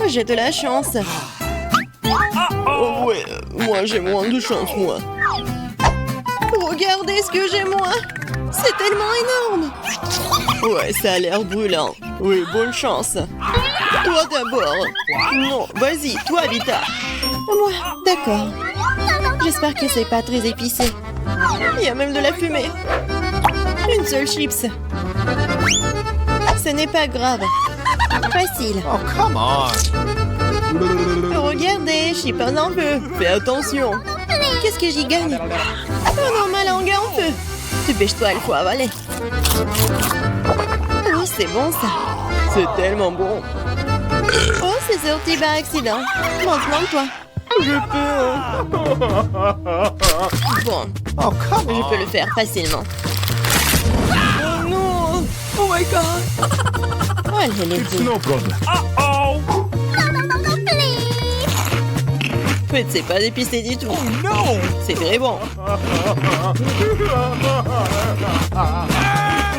J'ai de la chance. Oh ouais, moi j'ai moins de chance, moi. Regardez ce que j'ai, moi. C'est tellement énorme. Ouais, ça a l'air brûlant. Oui, bonne chance. Toi d'abord. Non, vas-y, toi, Vita. Moi, d'accord. J'espère que c'est pas très épicé. Il y a même de la fumée. Une seule chips. Ce n'est pas grave. Facile. Oh, come on. Regardez, je suis pas en feu. Fais attention. Qu'est-ce que j'y gagne? Oh non, ma langue est en feu. Dépêche-toi, il faut avaler. Oh, c'est bon ça. C'est tellement bon. Oh, c'est sorti par accident. Maintenant, toi. Je peux. Bon, Oh, come je on. peux le faire facilement. Oh non! Oh my god! Oh, elle est It's no problem. Peut-être c'est pas épicé du tout. No. C'est très bon.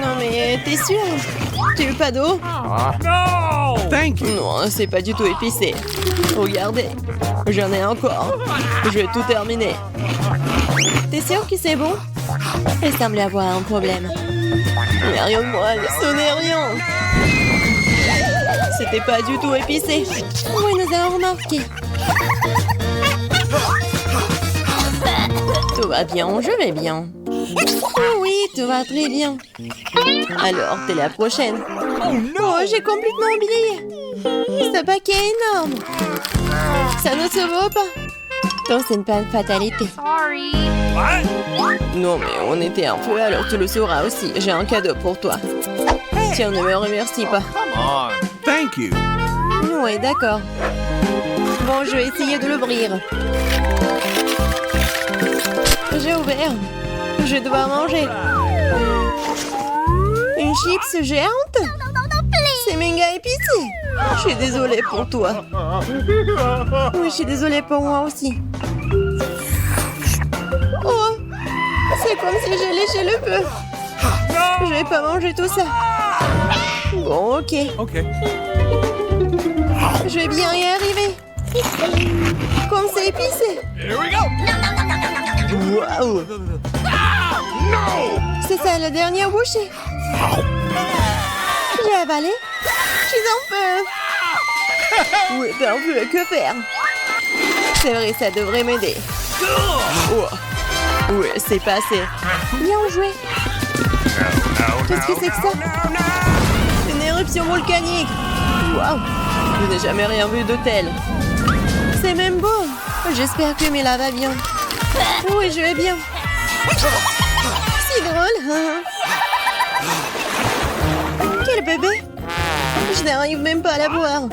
Non mais t'es sûr? Tu veux pas d'eau? Thank you. Non, c'est pas du tout épicé. Regardez, j'en ai encore. Je vais tout terminer. T'es sûr que c'est bon? Elle semble avoir un problème. Mais rien de moi, ce n'est rien. C'était pas du tout épicé. Oui, nous avons remarqué. Tout va bien, je vais bien. Oh oui, tout va très bien. Alors, t'es la prochaine. Oh, j'ai complètement oublié. Ce paquet est énorme. Ça ne se vaut pas. Donc, c'est pas une fatalité. Sorry. Non, mais on était un peu, alors tu le sauras aussi. J'ai un cadeau pour toi. Tiens, ne me remercie pas. Come on. Thank you. Oui, d'accord. Bon, je vais essayer de l'ouvrir. J'ai ouvert. Je vais devoir manger. Une chips géante? C'est méga épicé. Je suis désolée pour toi. Oui, je suis désolée pour moi aussi. Oh, c'est comme si j'ai léché le feu. Je vais pas manger tout ça. Bon, ok. Okay. Je vais bien y arriver. Comme c'est épicé. Here we go. Waouh! C'est ça, la dernière bouchée. J'ai avalé. Je suis en feu. Oui, t'es en feu, que faire? C'est vrai, ça devrait m'aider. Oh. Oui, c'est passé. Bien joué. Qu'est-ce que c'est que ça? Une éruption volcanique. Waouh! Je n'ai jamais rien vu de tel. C'est même beau. J'espère que Mila va bien. Oui, je vais bien. C'est drôle, hein? Quel bébé! Je n'arrive même pas à la voir.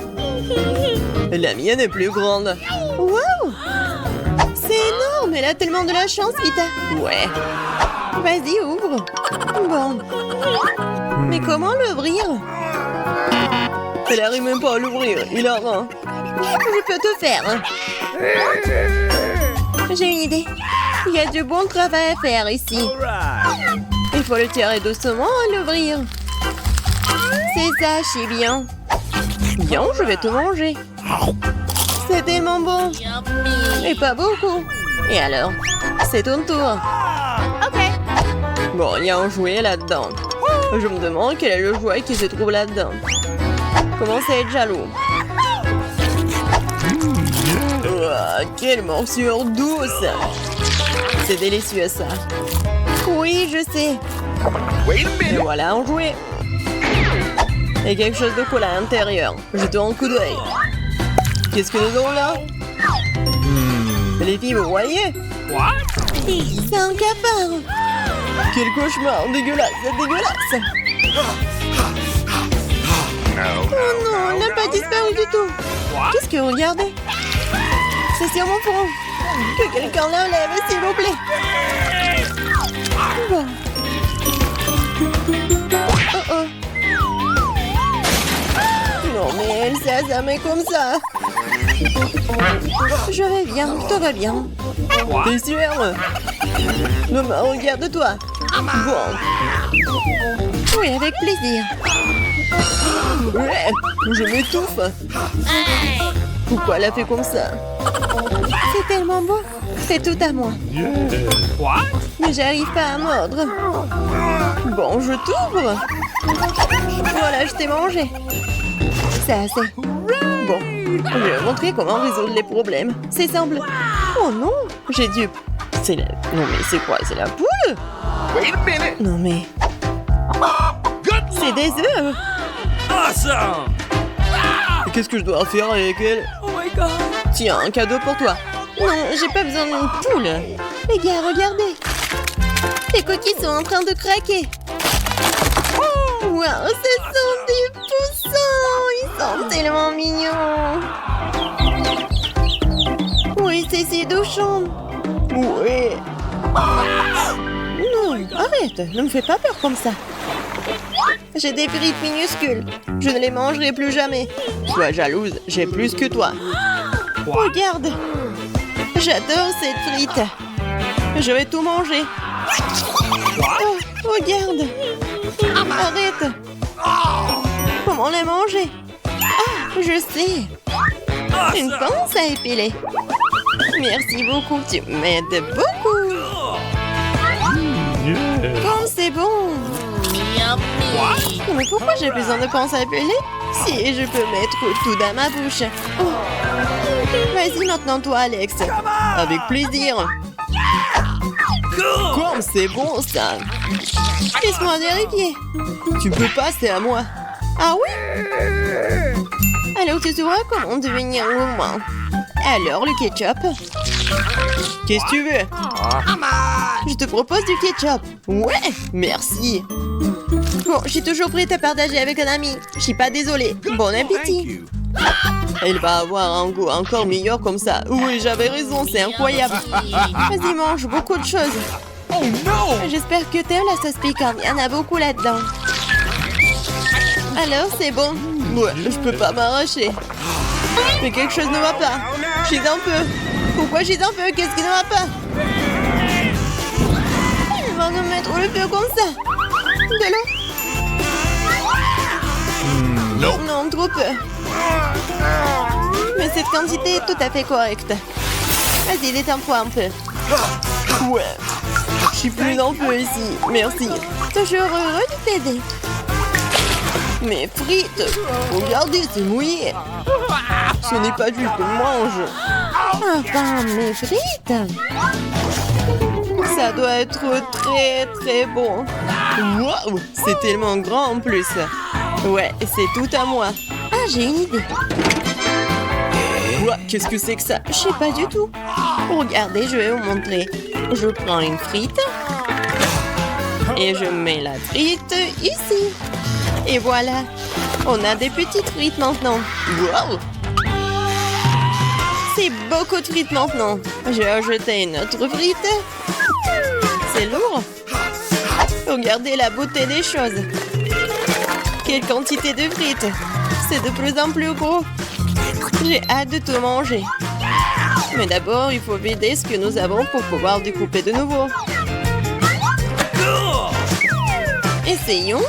La mienne est plus grande. Wow! C'est énorme! Elle a tellement de la chance, Vita. Ouais. Vas-y, ouvre. Bon. Mais comment l'ouvrir? Elle n'arrive même pas à l'ouvrir. Il a rien. Je peux te faire. J'ai une idée. Il y a du bon travail à faire ici. Il faut le tirer doucement à l'ouvrir. C'est ça, je sais bien. Bien, je vais tout manger. C'est tellement bon. Mais pas beaucoup. Et alors? C'est ton tour. Ok. Bon, il y a un jouet là-dedans. Je me demande quel est le jouet qui se trouve là-dedans. Commence à être jaloux. Oh, quelle morsure douce! C'est délicieux ça. Oui, je sais. Wait a Et minute. voilà un jouet. Et quelque chose de cool à l'intérieur. Jetons un coup d'œil. Qu'est-ce que nous avons là? Les filles, vous voyez? C'est un cafard. Quel cauchemar, dégueulasse, c'est dégueulasse. Oh non, elle n'a pas disparu du tout. Qu'est-ce que regardez? C'est sur mon front. Que quelqu'un l'enlève, s'il vous plaît. Bon. Oh oh. Non mais elle s'est assamée comme ça. Je vais bien, tout va bien. T'es sûr? Non mais regarde-toi. Bon. Oui, avec plaisir. Ouais, je m'étouffe. Pourquoi elle a fait comme ça? C'est tellement beau. C'est tout à moi. What? Mais j'arrive pas à mordre. Bon, je t'ouvre. Voilà, je t'ai mangé. C'est assez. Bon, je vais montrer comment résoudre les problèmes. C'est simple. Oh non, j'ai dû... C'est la... Non mais c'est quoi? C'est la poule? Wait a minute. Non mais... Good C'est des œufs. Awesome. Qu'est-ce que je dois faire avec elle? Oh my god. Tiens, un cadeau pour toi. Non, j'ai pas besoin d'une poule. Les gars, regardez. Les coquilles sont en train de craquer. Wow, ce sont des poussins. Ils sont tellement mignons. Oui, c'est si douchant. Oui. Non, arrête. Ne me fais pas peur comme ça. J'ai des frites minuscules. Je ne les mangerai plus jamais. Sois jalouse, j'ai plus que toi. Regarde. J'adore cette frite. Je vais tout manger. Oh, regarde. Arrête. Comment les manger? Ah, je sais. Une pince à épiler. Merci beaucoup, tu m'aides beaucoup. Comme c'est bon. Mais pourquoi j'ai besoin de pince à épiler? Si je peux mettre tout dans ma bouche. Oh. Vas-y maintenant toi, Alex. Avec plaisir. Comme c'est bon ça. Laisse-moi vérifier. Tu peux pas, c'est à moi. Ah oui? Alors tu sauras comment devenir gourmand. Alors le ketchup. Qu'est-ce que tu veux? Je te propose du ketchup. Ouais, merci. Bon, je suis toujours prête à partager avec un ami. Je suis pas désolée. Bon Thank appétit. you. Elle va avoir un goût encore meilleur comme ça. Oui, j'avais raison, c'est incroyable. Vas-y, mange beaucoup de choses. Oh no. J'espère que t'aimes la sauce piquante. Il y en a beaucoup là-dedans. Alors, c'est bon. Ouais, je peux pas m'arracher. Mais quelque chose ne va pas. J'hésite un peu. Pourquoi j'hésite un peu? Qu'est-ce qui ne va pas? Il va nous mettre le feu comme ça. De l'eau? Nope. Non, trop peu. Mais cette quantité est tout à fait correcte. Vas-y, détends-toi un peu. Ouais. Je suis plus d'un peu ici. Merci. Toujours heureux de t'aider. Mes frites. Regardez, c'est mouillé. Ce n'est pas juste que je mange. Enfin, mes frites. Ça doit être très très bon. Waouh, c'est tellement grand en plus. Ouais, c'est tout à moi. Ah, j'ai une idée. Ouah, qu'est-ce que c'est que ça? Je sais pas du tout. Regardez, je vais vous montrer. Je prends une frite. Et je mets la frite ici. Et voilà. On a des petites frites maintenant. Waouh! C'est beaucoup de frites maintenant. Je vais ajouter une autre frite. C'est lourd. Regardez la beauté des choses. Quelle quantité de frites. C'est de plus en plus gros. J'ai hâte de tout manger. Mais d'abord, il faut vider ce que nous avons pour pouvoir découper de nouveau. Essayons.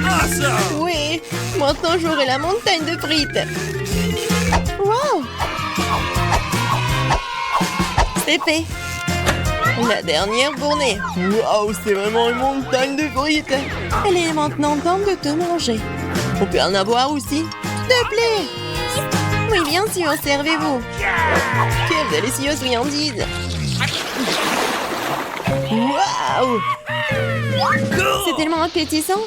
Awesome. Oui, maintenant j'aurai la montagne de frites. Wow! C'est fait. La dernière fournée. Wow, c'est vraiment une montagne de frites. Elle est maintenant temps de te manger. On peut en avoir aussi. S'il te plaît. Oui, bien sûr, servez-vous. Quelle délicieuse friandise. Wow! C'est tellement appétissant.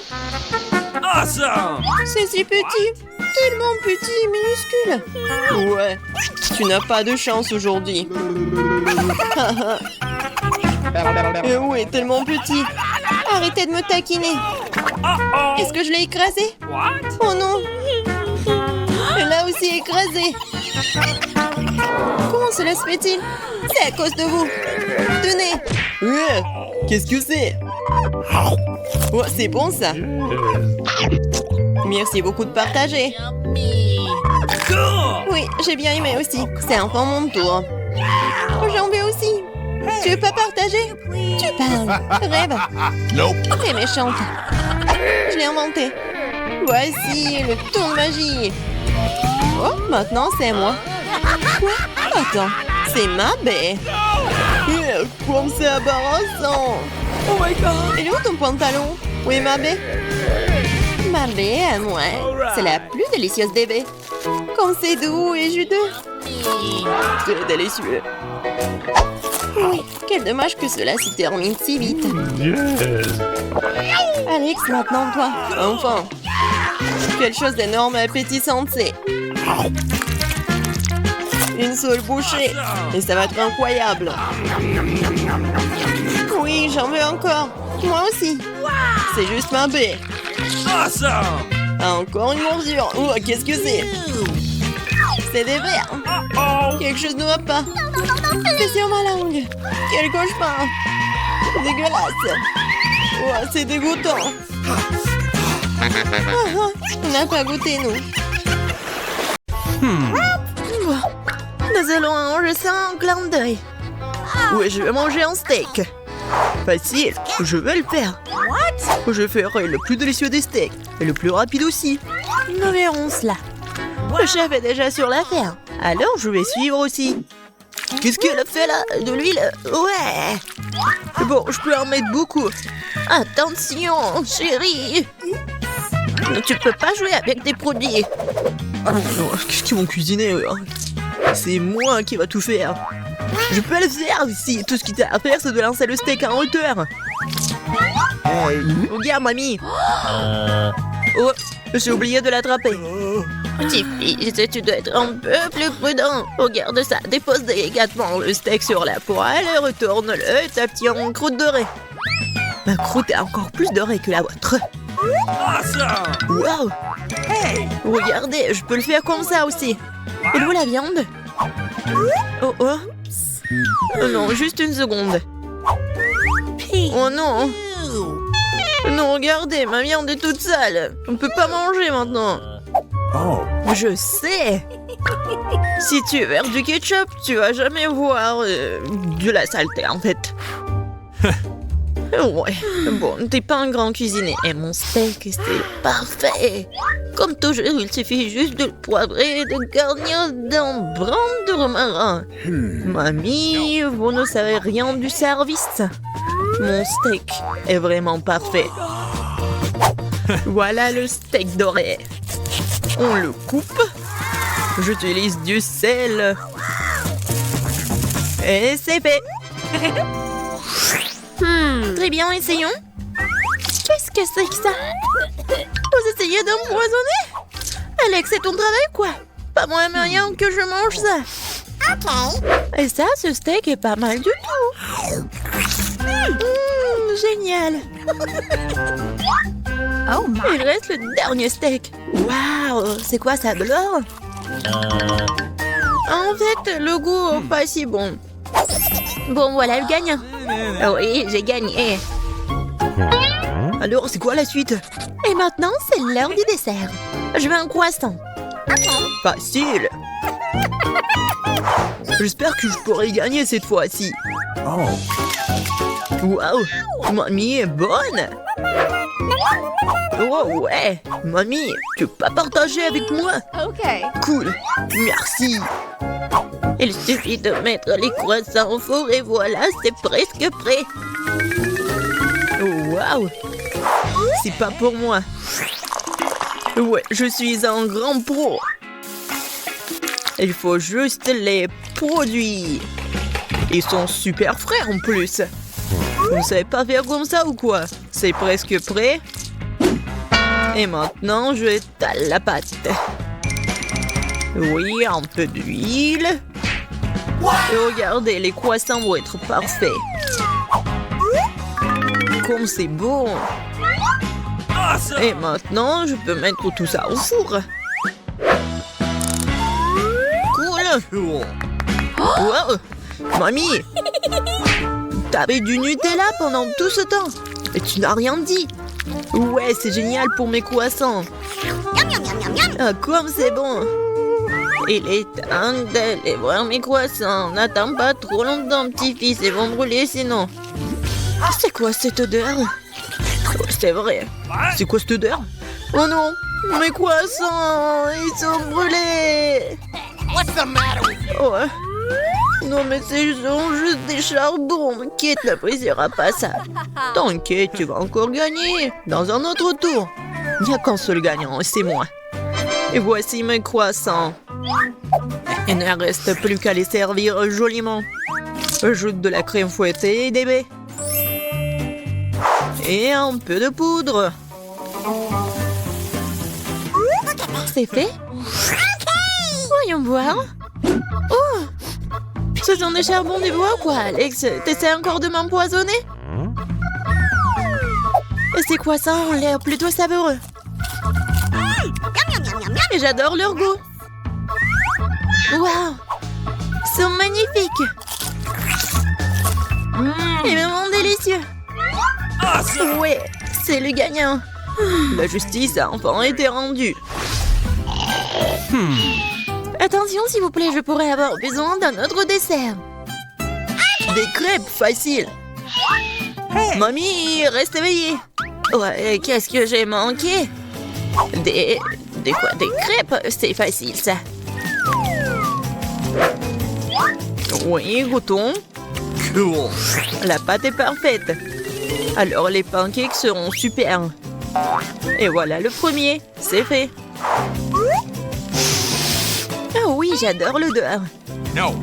Awesome. C'est si petit. Tellement petit et minuscule. Ouais, tu n'as pas de chance aujourd'hui. Oui, tellement petit. Arrêtez de me taquiner. Uh-oh. Est-ce que je l'ai écrasé? What? Oh non. Elle l'a aussi écrasé. Comment cela se fait-il? C'est à cause de vous. Tenez. Ouais. Qu'est-ce que c'est? Oh, c'est bon ça. Merci beaucoup de partager. Cool. Oui, j'ai bien aimé aussi. C'est enfin mon tour. J'en veux aussi. Tu veux pas partager? Tu parles. Rêve. Nope. T'es méchante. Je l'ai inventé. Voici le tour de magie. Oh, maintenant c'est moi. Quoi? Attends, c'est ma baie. Comme c'est embarrassant. Oh my god. Et où ton pantalon? Oui, ma baie. Ma baie à moi. C'est la plus délicieuse des baies. Comme c'est doux et juteux. C'est délicieux. Oui, quel dommage que cela se termine si vite. Alex, maintenant toi. Enfin. Quelque chose d'énorme et appétissant, c'est. Une seule bouchée. Et ça va être incroyable. Oui, j'en veux encore. Moi aussi. C'est juste ma baie. Awesome! Encore une morsure. Oh, qu'est-ce que c'est? C'est des vers. Quelque chose ne va pas. C'est sur ma langue. Quel cauchemar. Dégueulasse. Oh, c'est dégoûtant. On n'a pas goûté, nous. Nous allons manger ça en clin d'œil. Oui, je vais manger un steak. Facile, je vais le faire. Je ferai le plus délicieux des steaks et le plus rapide aussi. Nous verrons cela. Le chef est déjà sur l'affaire, alors je vais suivre aussi. Qu'est-ce qu'elle a fait là? De l'huile? Ouais. Bon, je peux en mettre beaucoup. Attention, chérie. Tu peux pas jouer avec des produits. Qu'est-ce qu'ils vont cuisiner? C'est moi qui va tout faire. Je peux le faire si tout ce qu'il t'as à faire c'est de lancer le steak en hauteur. Regarde, mamie. Oh, j'ai oublié de l'attraper. Petit fils, tu dois être un peu plus prudent. Regarde ça, dépose délicatement le steak sur la poêle, retourne-le et t'obtiens une croûte dorée. Ma croûte est encore plus dorée que la vôtre. Awesome! Wow! Regardez, je peux le faire comme ça aussi. Et où la viande? Oh oh! Oh non, juste une seconde. Oh non! Non, regardez, ma viande est toute sale. On peut pas manger maintenant. Je sais. Si tu verses du ketchup, tu vas jamais voir de la saleté en fait. Ouais, bon, t'es pas un grand cuisinier. Et mon steak, c'est parfait. Comme toujours, il suffit juste de le poivrer et de garnir d'un brin de romarin. Mamie, vous ne savez rien du service. Mon steak est vraiment parfait. Voilà le steak doré. On le coupe. J'utilise du sel. Et c'est fait. Très bien, essayons. Qu'est-ce que c'est que ça? Vous essayez d'empoisonner? Alex, c'est ton travail, quoi? Pas moins moyen que je mange ça. Ok. Et ça, ce steak est pas mal du tout. Génial. Oh my. Il reste le dernier steak. Waouh, c'est quoi ça de l'or? En fait, le goût pas si bon. Bon, voilà le gagnant. Oui, j'ai gagné. Alors, c'est quoi la suite? Et maintenant, c'est l'heure du dessert. Je veux un croissant. Facile. J'espère que je pourrai gagner cette fois-ci. Waouh, mamie est bonne. Oh ouais, mamie, tu peux pas partager avec moi? Ok. Cool, merci. Il suffit de mettre les croissants au four et voilà, c'est presque prêt. Oh, waouh, c'est pas pour moi. Ouais, je suis un grand pro. Il faut juste les produits. Ils sont super frais en plus. Vous ne savez pas faire comme ça ou quoi? C'est presque prêt. Et maintenant, je étale la pâte. Oui, un peu d'huile. Et regardez, les croissants vont être parfaits. Comme c'est bon. Et maintenant, je peux mettre tout ça au four. Cool. Wow. Mamie, t'avais du Nutella pendant tout ce temps. Et tu n'as rien dit. Ouais, c'est génial pour mes croissants. Ah, comme c'est bon. Il est temps d'aller voir mes croissants. N'attends pas trop longtemps, petit-fils, ils vont brûler sinon. C'est quoi cette odeur? c'est vrai. C'est quoi cette odeur? Oh non, mes croissants, ils sont brûlés. Ouais. Non mais c'est juste des charbons. Kate n'appréciera pas ça. T'inquiète, tu vas encore gagner. Dans un autre tour. Il n'y a qu'un seul gagnant, c'est moi. Et voici mes croissants. Il ne reste plus qu'à les servir joliment. Ajoute de la crème fouettée et des baies. Et un peu de poudre. C'est fait? Voyons voir. Oh! Ce sont des charbons du bois, quoi, Alex? T'essaies encore de m'empoisonner? Et ces croissants ont l'air plutôt savoureux. Et j'adore leur goût. Waouh! Ils sont magnifiques. Et vraiment délicieux. Ouais, c'est le gagnant. La justice a enfin été rendue. Attention, s'il vous plaît, je pourrais avoir besoin d'un autre dessert. Des crêpes, facile. Mamie, reste éveillée. Ouais, qu'est-ce que j'ai manqué? Des quoi? Des crêpes? C'est facile, ça. Oui, goûtons. Cool. La pâte est parfaite. Alors, les pancakes seront super. Et voilà le premier. C'est fait. Ah oui, j'adore l'odeur. No.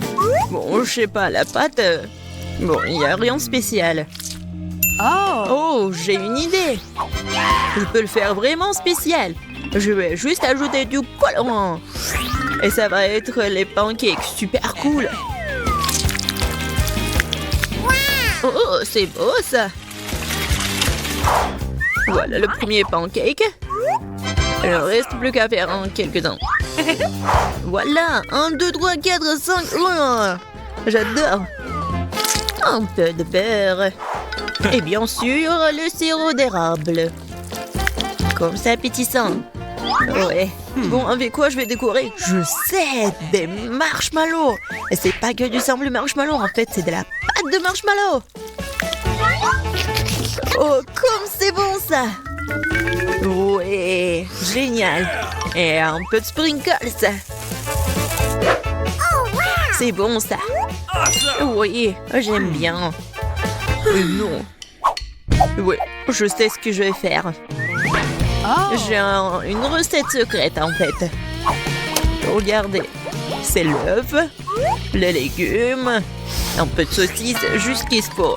Bon, je sais pas, la pâte... Bon, il n'y a rien de spécial. Oh, j'ai une idée. Je peux le faire vraiment spécial. Je vais juste ajouter du colorant. Et ça va être les pancakes super cool. Oh, c'est beau ça. Voilà le premier pancake. Il ne reste plus qu'à faire quelques-uns. Voilà, 1, 2, 3, 4, 5. Oh, j'adore. Un peu de beurre. Et bien sûr, le sirop d'érable. Comme ça, appétissant. Ouais. Bon, avec quoi je vais décorer? Je sais, des marshmallows. Et c'est pas que du simple marshmallow, en fait, c'est de la pâte de marshmallow. Oh, comme c'est bon, ça. Ouais, génial. Et un peu de sprinkles. C'est bon, ça. Oui, j'aime bien. Non. Oui, je sais ce que je vais faire. J'ai une recette secrète, en fait. Regardez. C'est l'œuf, les légumes, un peu de saucisse, juste qu'il faut.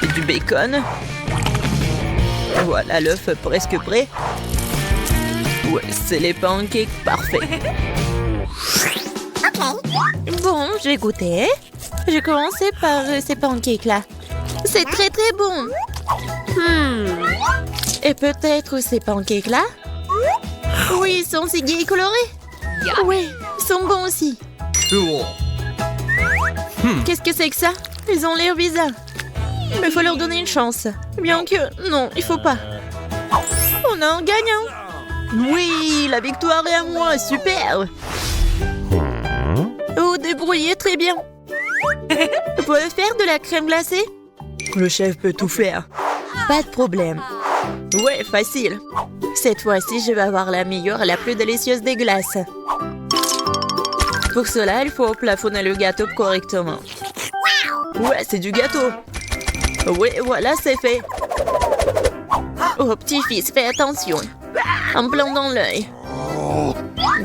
Et du bacon. Voilà l'œuf presque prêt. Ouais, c'est les pancakes parfaits. Bon, j'ai goûté. J'ai commencé par ces pancakes-là. C'est très très bon. Et peut-être ces pancakes-là? Oui, ils sont si gais et colorés. Oui, ils sont bons aussi. Cool. Qu'est-ce que c'est que ça? Ils ont l'air bizarres. Mais il faut leur donner une chance. Bien que... Non, il faut pas. On a un gagnant. Oui, la victoire est à moi. Super. Vous débrouillez très bien. Vous pouvez faire de la crème glacée? Le chef peut tout faire. Pas de problème. Ouais, facile. Cette fois-ci, je vais avoir la meilleure et la plus délicieuse des glaces. Pour cela, il faut plafonner le gâteau correctement. Ouais, c'est du gâteau. Oui, voilà, c'est fait. Oh, petit-fils, fais attention. En plein dans l'œil.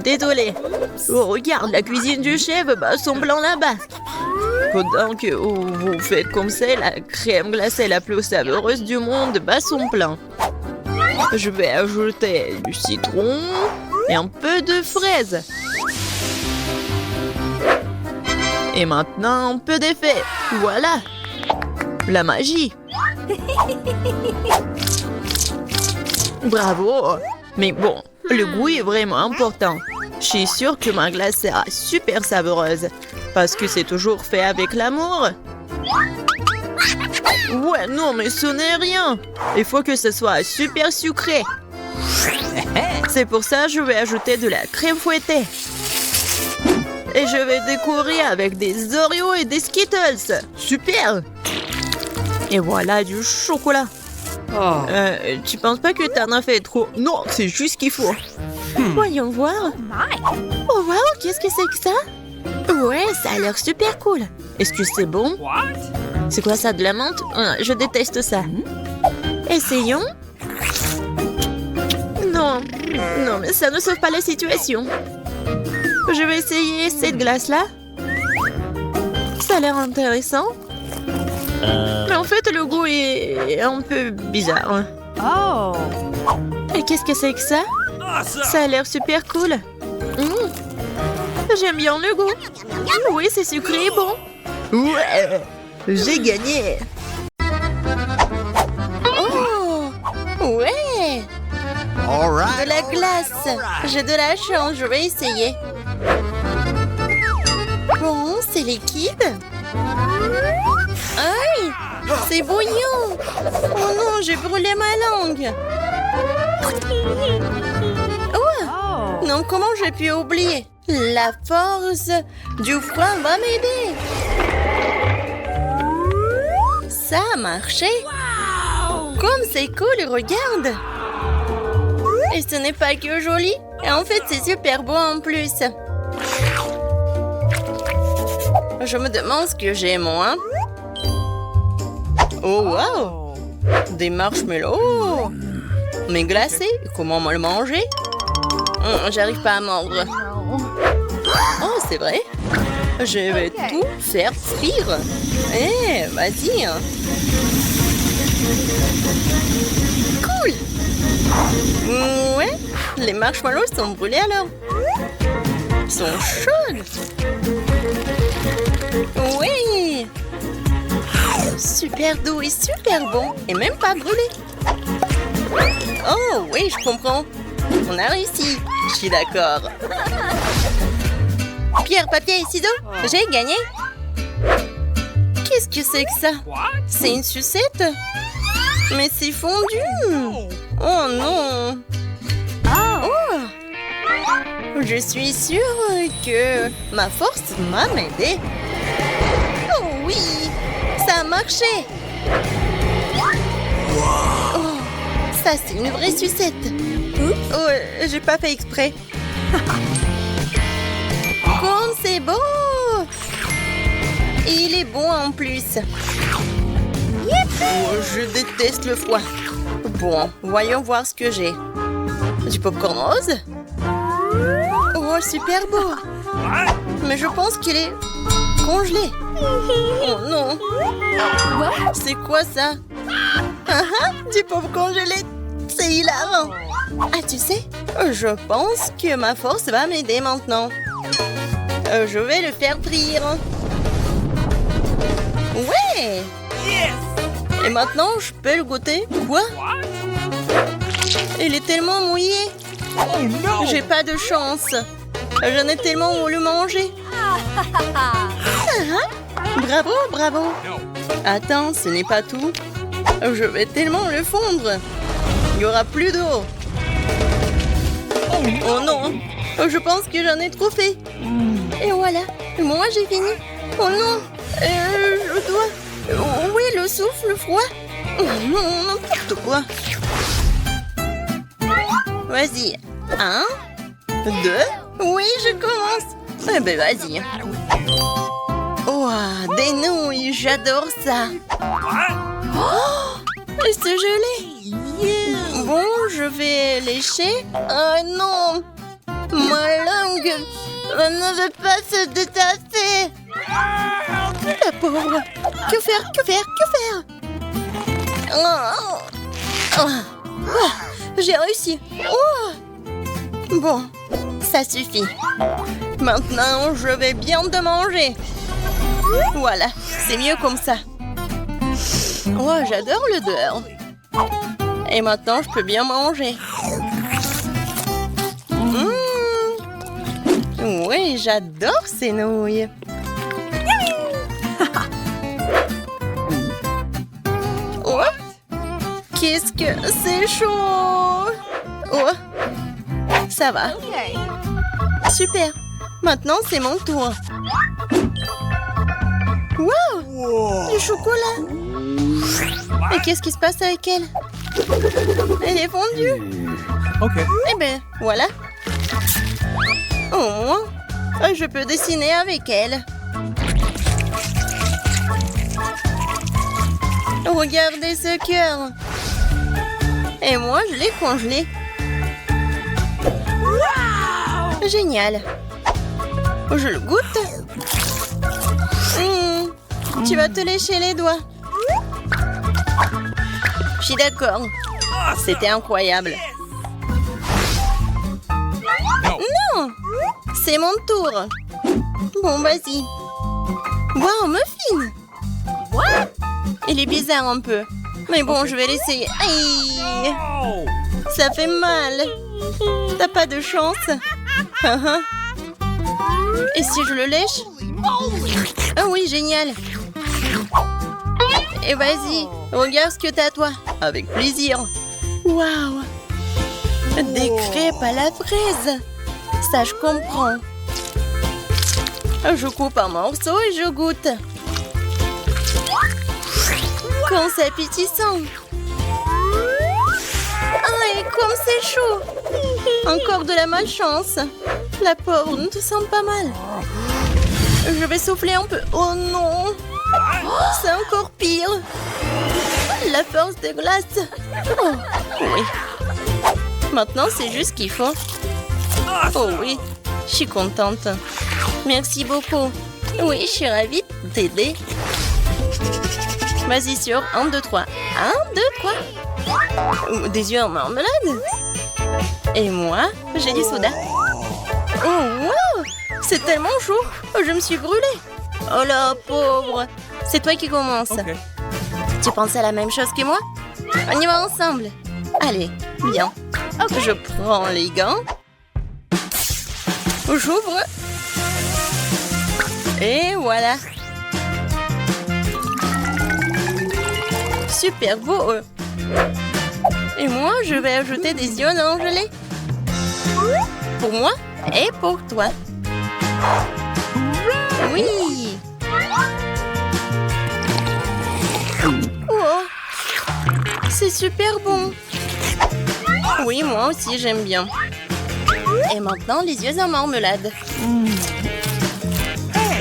Désolé. Oh, regarde, la cuisine du chef bat son plan là-bas. Pendant que vous faites comme ça, la crème glacée la plus savoureuse du monde bat son plein. Je vais ajouter du citron et un peu de fraise. Et maintenant, un peu d'effet. Voilà. La magie. Bravo. Mais bon, le goût est vraiment important. Je suis sûre que ma glace sera super savoureuse. Parce que c'est toujours fait avec l'amour. Ouais, non, mais ce n'est rien. Il faut que ce soit super sucré. C'est pour ça que je vais ajouter de la crème fouettée. Et je vais décorer avec des Oreos et des Skittles. Super. Et voilà du chocolat. Tu penses pas que t'en as fait trop? Non, c'est juste ce qu'il faut. Voyons voir. Oh wow, qu'est-ce que c'est que ça? Ouais, ça a l'air super cool. Est-ce que c'est bon? C'est quoi ça, de la menthe? Je déteste ça. Essayons. Non, non, mais ça ne sauve pas la situation. Je vais essayer cette glace-là. Ça a l'air intéressant. Mais en fait, le goût est un peu bizarre. Oh. Et qu'est-ce que c'est que ça? Ça a l'air super cool. J'aime bien le goût. Oui, c'est sucré et bon. Ouais, j'ai gagné. Oh, ouais. De la glace. J'ai de la chance, je vais essayer. Bon, c'est liquide. Aïe, c'est bouillant. Oh non, j'ai brûlé ma langue. Oh, non, comment j'ai pu oublier? La force du froid va m'aider. Ça a marché. Comme c'est cool, regarde. Et ce n'est pas que joli. Et en fait, c'est super beau en plus. Je me demande ce que j'ai, moi. Oh, wow! Des marshmallows! Mais glacés, comment me le manger? J'arrive pas à mordre. Oh, c'est vrai? Je vais tout faire frire. Eh, vas-y. Cool! Ouais, les marshmallows sont brûlés alors. Ils sont chauds. Oui! Super doux et super bon. Et même pas brûlé. Oh oui, je comprends. On a réussi. Je suis d'accord. Pierre, papier et ciseaux. J'ai gagné. Qu'est-ce que c'est que ça? C'est une sucette? Mais c'est fondu. Oh non. Oh. Je suis sûre que ma force m'a m'aider. Oh oui, ça a marché. Oh, ça c'est une vraie sucette. Oh, j'ai pas fait exprès. Comme c'est beau. Et il est bon en plus. Oh, je déteste le froid. Bon, voyons voir ce que j'ai. Du popcorn rose? Oh, super beau. Mais je pense qu'il est congelé. Oh non. C'est quoi ça? Du popcorn gelé. C'est hilarant. Ah, tu sais, je pense que ma force va m'aider maintenant. Je vais le faire frire. Ouais. Et maintenant, je peux le goûter. Quoi? Il est tellement mouillé. J'ai pas de chance. J'en ai tellement voulu manger. Bravo, bravo. Attends, ce n'est pas tout. Je vais tellement le fondre. Il n'y aura plus d'eau. Oh non. Je pense que j'en ai trop fait. Et voilà. Moi, j'ai fini. Oh non. Je dois... Où est le souffle froid? Oh non, n'importe quoi. Vas-y. 1, 2. Oui, je commence. Eh ben, vas-y. Oh, des nouilles, j'adore ça. Oh, c'est gelé. Bon, je vais lécher. Oh non, ma langue ne veut pas se détasser. La pauvre. Que faire, que faire, que faire? J'ai réussi. Oh. Bon, ça suffit. Maintenant, je vais bien te manger. Voilà, c'est mieux comme ça. Oh, j'adore l'odeur. Et maintenant, je peux bien manger. Oui, j'adore ces nouilles. Oh, qu'est-ce que c'est chaud. Oh, ça va. Super. Maintenant, c'est mon tour. Wow, du chocolat. Et qu'est-ce qui se passe avec elle? Elle est fondue. Ok. Eh ben, voilà. Au moins, je peux dessiner avec elle. Regardez ce cœur. Et moi, je l'ai congelé. Génial. Je le goûte. Tu vas te lécher les doigts. Je suis d'accord. C'était incroyable. Non, c'est mon tour. Bon, vas-y. Wow, muffin. Il est bizarre un peu. Mais bon, je vais l'essayer. Aïe, ça fait mal. T'as pas de chance. Et si je le lèche? Ah oui, génial. Et vas-y, regarde ce que t'as toi. Avec plaisir. Waouh. Des crêpes à la fraise. Ça, je comprends. Je coupe un morceau et je goûte. Quand c'est appétissant. Ah, et comme c'est chaud. Encore de la malchance. La pauvre ne te sent pas mal. Je vais souffler un peu. Oh non. C'est encore pire. La force de glace. Oh, oui. Maintenant, c'est juste ce qu'il faut. Oh oui, je suis contente. Merci beaucoup. Oui, je suis ravie de t'aider. Vas-y sur 1, 2, 3. 1, 2, 3. Des yeux en marmelade. Et moi, j'ai du soda. Oh, wow. C'est tellement chaud. Je me suis brûlée. Oh la pauvre. C'est toi qui commence. Ok. Tu penses à la même chose que moi? On y va ensemble. Allez, viens. Je prends les gants. J'ouvre. Et voilà. Super beau. Et moi, je vais ajouter des ions en gelée. Pour moi et pour toi. Oui. Oh, c'est super bon. Oui, moi aussi, j'aime bien. Et maintenant, les yeux en marmelade.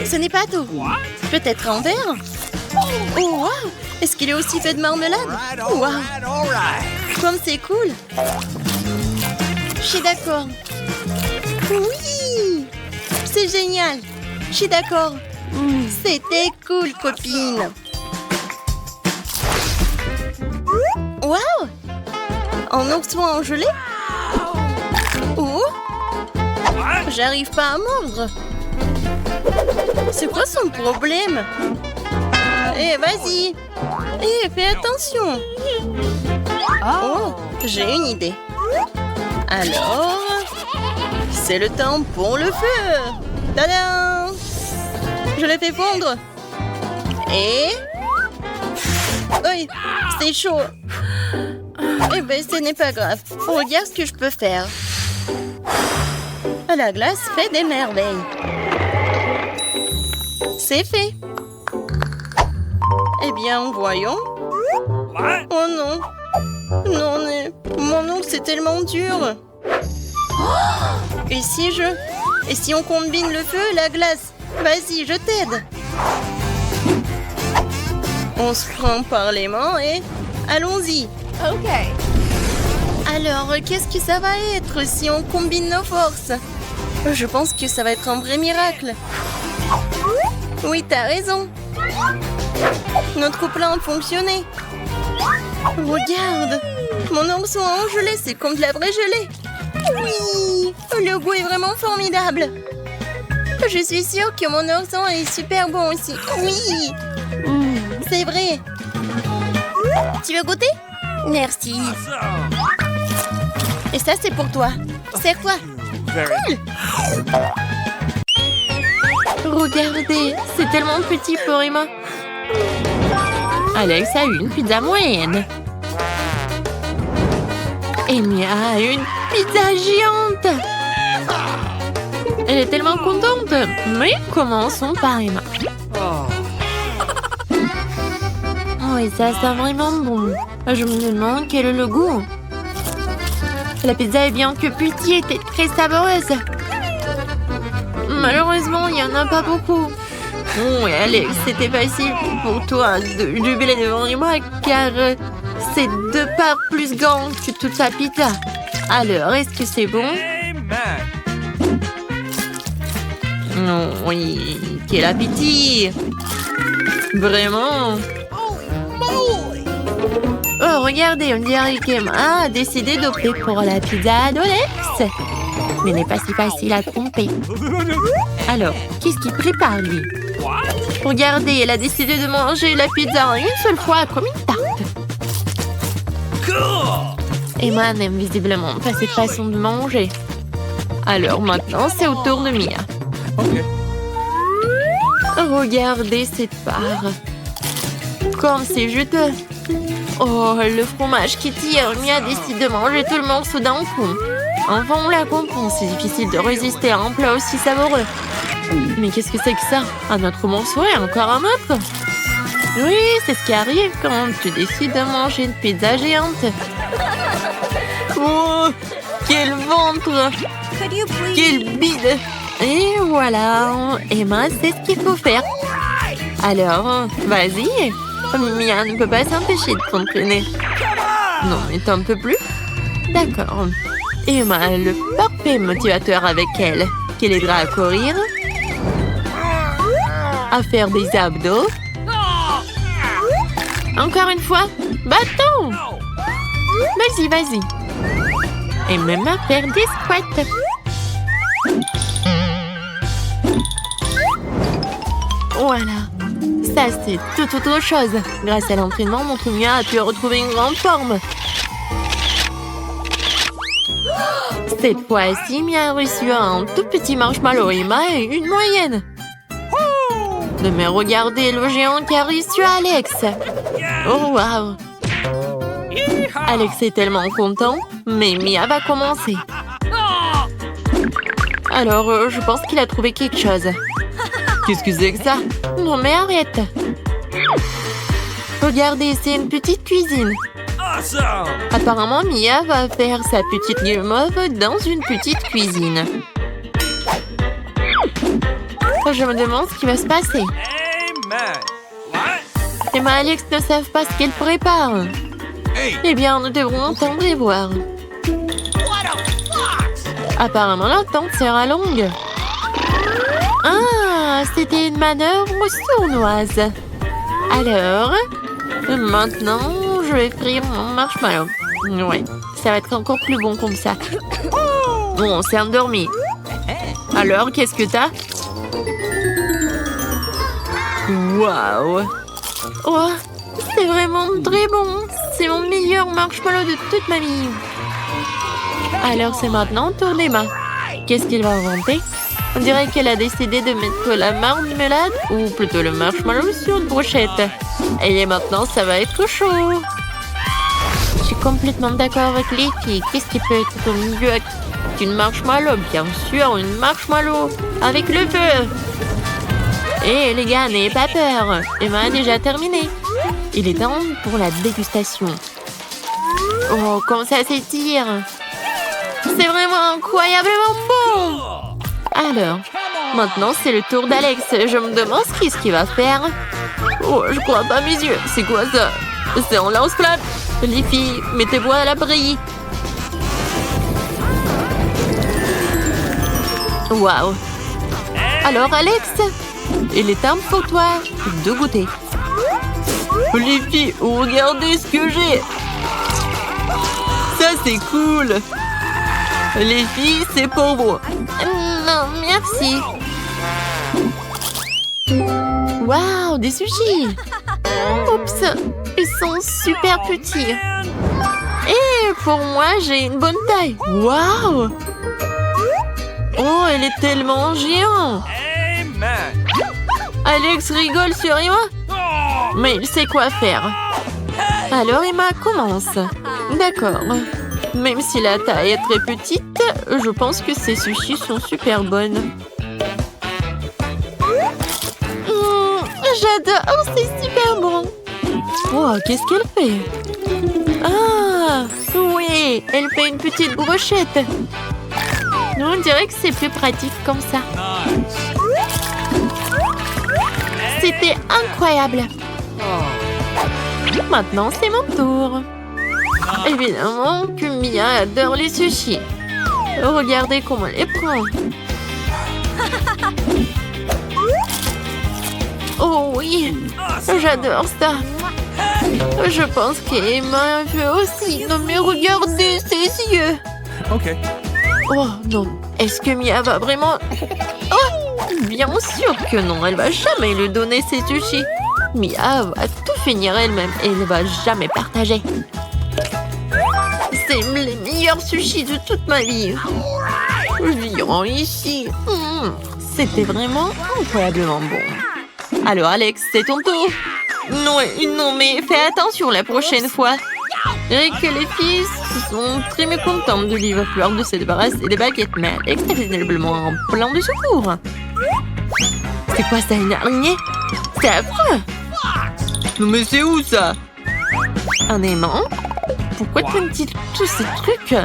Ce n'est pas tout. Peut-être en verre. Oh, wow. Est-ce qu'il est aussi fait de marmelade? Wow. Comme c'est cool. Je suis d'accord. Oui. C'est génial. Je suis d'accord. C'était cool, copine. Wow. En ourson en gelée? Oh. J'arrive pas à mordre. C'est quoi son problème? Eh, vas-y. Eh, fais attention. Oh, j'ai une idée. Alors, c'est le temps pour le feu. Tadam! Je le fais fondre. Et... Oui, c'est chaud. Eh ben, ce n'est pas grave. Regarde ce que je peux faire. La glace fait des merveilles. C'est fait. Eh bien, voyons. Oh non. Non, mais mon ongle, c'est tellement dur. Et si on combine le feu et la glace? Vas-y, je t'aide. On se prend par les mains et... Allons-y. Ok. Alors, qu'est-ce que ça va être si on combine nos forces? Je pense que ça va être un vrai miracle. Oui, t'as raison. Notre plan a fonctionné. Regarde. Mon ourson en gelée, c'est comme de la vraie gelée. Oui. Le goût est vraiment formidable. Je suis sûre que mon ourson est super bon aussi. Oui. C'est vrai. Tu veux goûter? Merci. Et ça, c'est pour toi. Serre-toi. Cool. Regardez, c'est tellement petit pour Emma. Alex a eu une pizza moyenne. Amy a une pizza géante. Elle est tellement contente. Mais commençons par Emma. Oh, et ça sent vraiment bon. Je me demande quel est le goût. La pizza est bien que petite et très savoureuse. Malheureusement, il n'y en a pas beaucoup. Oui, Alex, c'était facile pour toi de jubiler devant moi car c'est 2 parts plus grand que toute ta pizza. Alors, est-ce que c'est bon? Oui, quel appétit! Vraiment? Oh, regardez, on dirait qu'Emma a décidé d'opter pour la pizza d'Alex. Mais n'est pas si facile à tromper. Alors, qu'est-ce qu'il prépare, lui? Regardez, elle a décidé de manger la pizza une seule fois comme une tarte. Emma n'aime visiblement pas cette façon de manger. Alors maintenant, c'est au tour de Mia. Regardez cette part. Comme c'est juteux. Oh, le fromage qui tire. Mia décide de manger tout le morceau d'un coup. Enfin, on la comprend. C'est difficile de résister à un plat aussi savoureux. Mais qu'est-ce que c'est que ça? Un autre morceau et encore un autre? Oui, c'est ce qui arrive quand tu décides de manger une pizza géante. Oh, quel ventre! Quel bide! Et voilà, Emma sait ce qu'il faut faire. Alors, vas-y. Mia ne peut pas s'empêcher de t'entraîner. Non, mais t'en peux plus? D'accord. Emma a le parfait motivateur avec elle, qui l'aidera à courir, à faire des abdos. Encore une fois, bâton! Vas-y, vas-y. Et même à faire des squats. Voilà. Ça, c'est tout autre chose. Grâce à l'entraînement, notre Mia a pu retrouver une grande forme. Cette fois-ci, Mia a reçu un tout petit marshmallow et Emma une moyenne. Mais regardez le géant qui a reçu Alex. Oh, waouh. Alex est tellement content, mais Mia va commencer. Alors, je pense qu'il a trouvé quelque chose. Qu'est-ce que c'est que ça? Non, mais arrête. Regardez, c'est une petite cuisine. Apparemment, Mia va faire sa petite guimauve dans une petite cuisine. Je me demande ce qui va se passer. Emma et Alex ne savent pas ce qu'elle prépare. Eh bien, nous devrons entendre et voir. Apparemment, l'attente sera longue. Ah, c'était une manœuvre sournoise. Alors, maintenant, je vais frire mon marshmallow. Ouais, ça va être encore plus bon comme ça. Bon, on s'est endormi. Alors, qu'est-ce que t'as? Waouh! Oh, c'est vraiment très bon. C'est mon meilleur marshmallow de toute ma vie. Alors, c'est maintenant au tour d'Emma. Qu'est-ce qu'elle va inventer? On dirait qu'elle a décidé de mettre la marmelade, ou plutôt le marshmallow, sur une brochette. Et maintenant, ça va être chaud. Je suis complètement d'accord avec les filles. Qu'est-ce qui peut être au milieu d'une marshmallow? Bien sûr, une marshmallow avec le feu. Et les gars, n'ayez pas peur. Emma a déjà terminé. Il est temps pour la dégustation. Oh, comme ça s'étire. C'est vraiment incroyablement bon. Alors, maintenant, c'est le tour d'Alex. Je me demande ce qu'il va faire. Oh, je crois pas mes yeux. C'est quoi ça? C'est un lance-flamme. Les filles, mettez-vous à l'abri. Waouh. Alors, Alex, il est temps pour toi de goûter. Les filles, regardez ce que j'ai. Ça, c'est cool. Les filles, c'est pour vous. Non, merci. Waouh, des sushis. Oups, ils sont super petits. Et pour moi, j'ai une bonne taille. Waouh. Oh, elle est tellement géante. Alex rigole sur Emma. Mais il sait quoi faire. Alors Emma commence. D'accord. Même si la taille est très petite, je pense que ces sushis sont super bonnes. J'adore, c'est super bon. Oh, qu'est-ce qu'elle fait? Ah, oui, elle fait une petite brochette. On dirait que c'est plus pratique comme ça. C'était incroyable. Maintenant, c'est mon tour. Évidemment que Mia adore les sushis. Regardez comment elle les prend. Oh oui, j'adore ça. Je pense qu'Emma veut aussi. Non mais regardez ses yeux. Ok. Oh non, est-ce que Mia va vraiment... Oh, bien sûr que non, elle va jamais lui donner ses sushis. Mia va tout finir elle-même et elle ne va jamais partager. C'est les meilleurs sushis de toute ma vie. Viens ici. C'était vraiment incroyablement bon. Alors Alex, c'est ton tour. Non, non, mais fais attention la prochaine fois. Et que les filles sont très mécontentes de lui. Il va falloir de se débarrasser des baguettes. Mais Alex est visiblement en plan de secours. C'est quoi ça, une araignée? C'est affreux. Non mais c'est où ça? Un aimant? Pourquoi tu me dis tous ces trucs?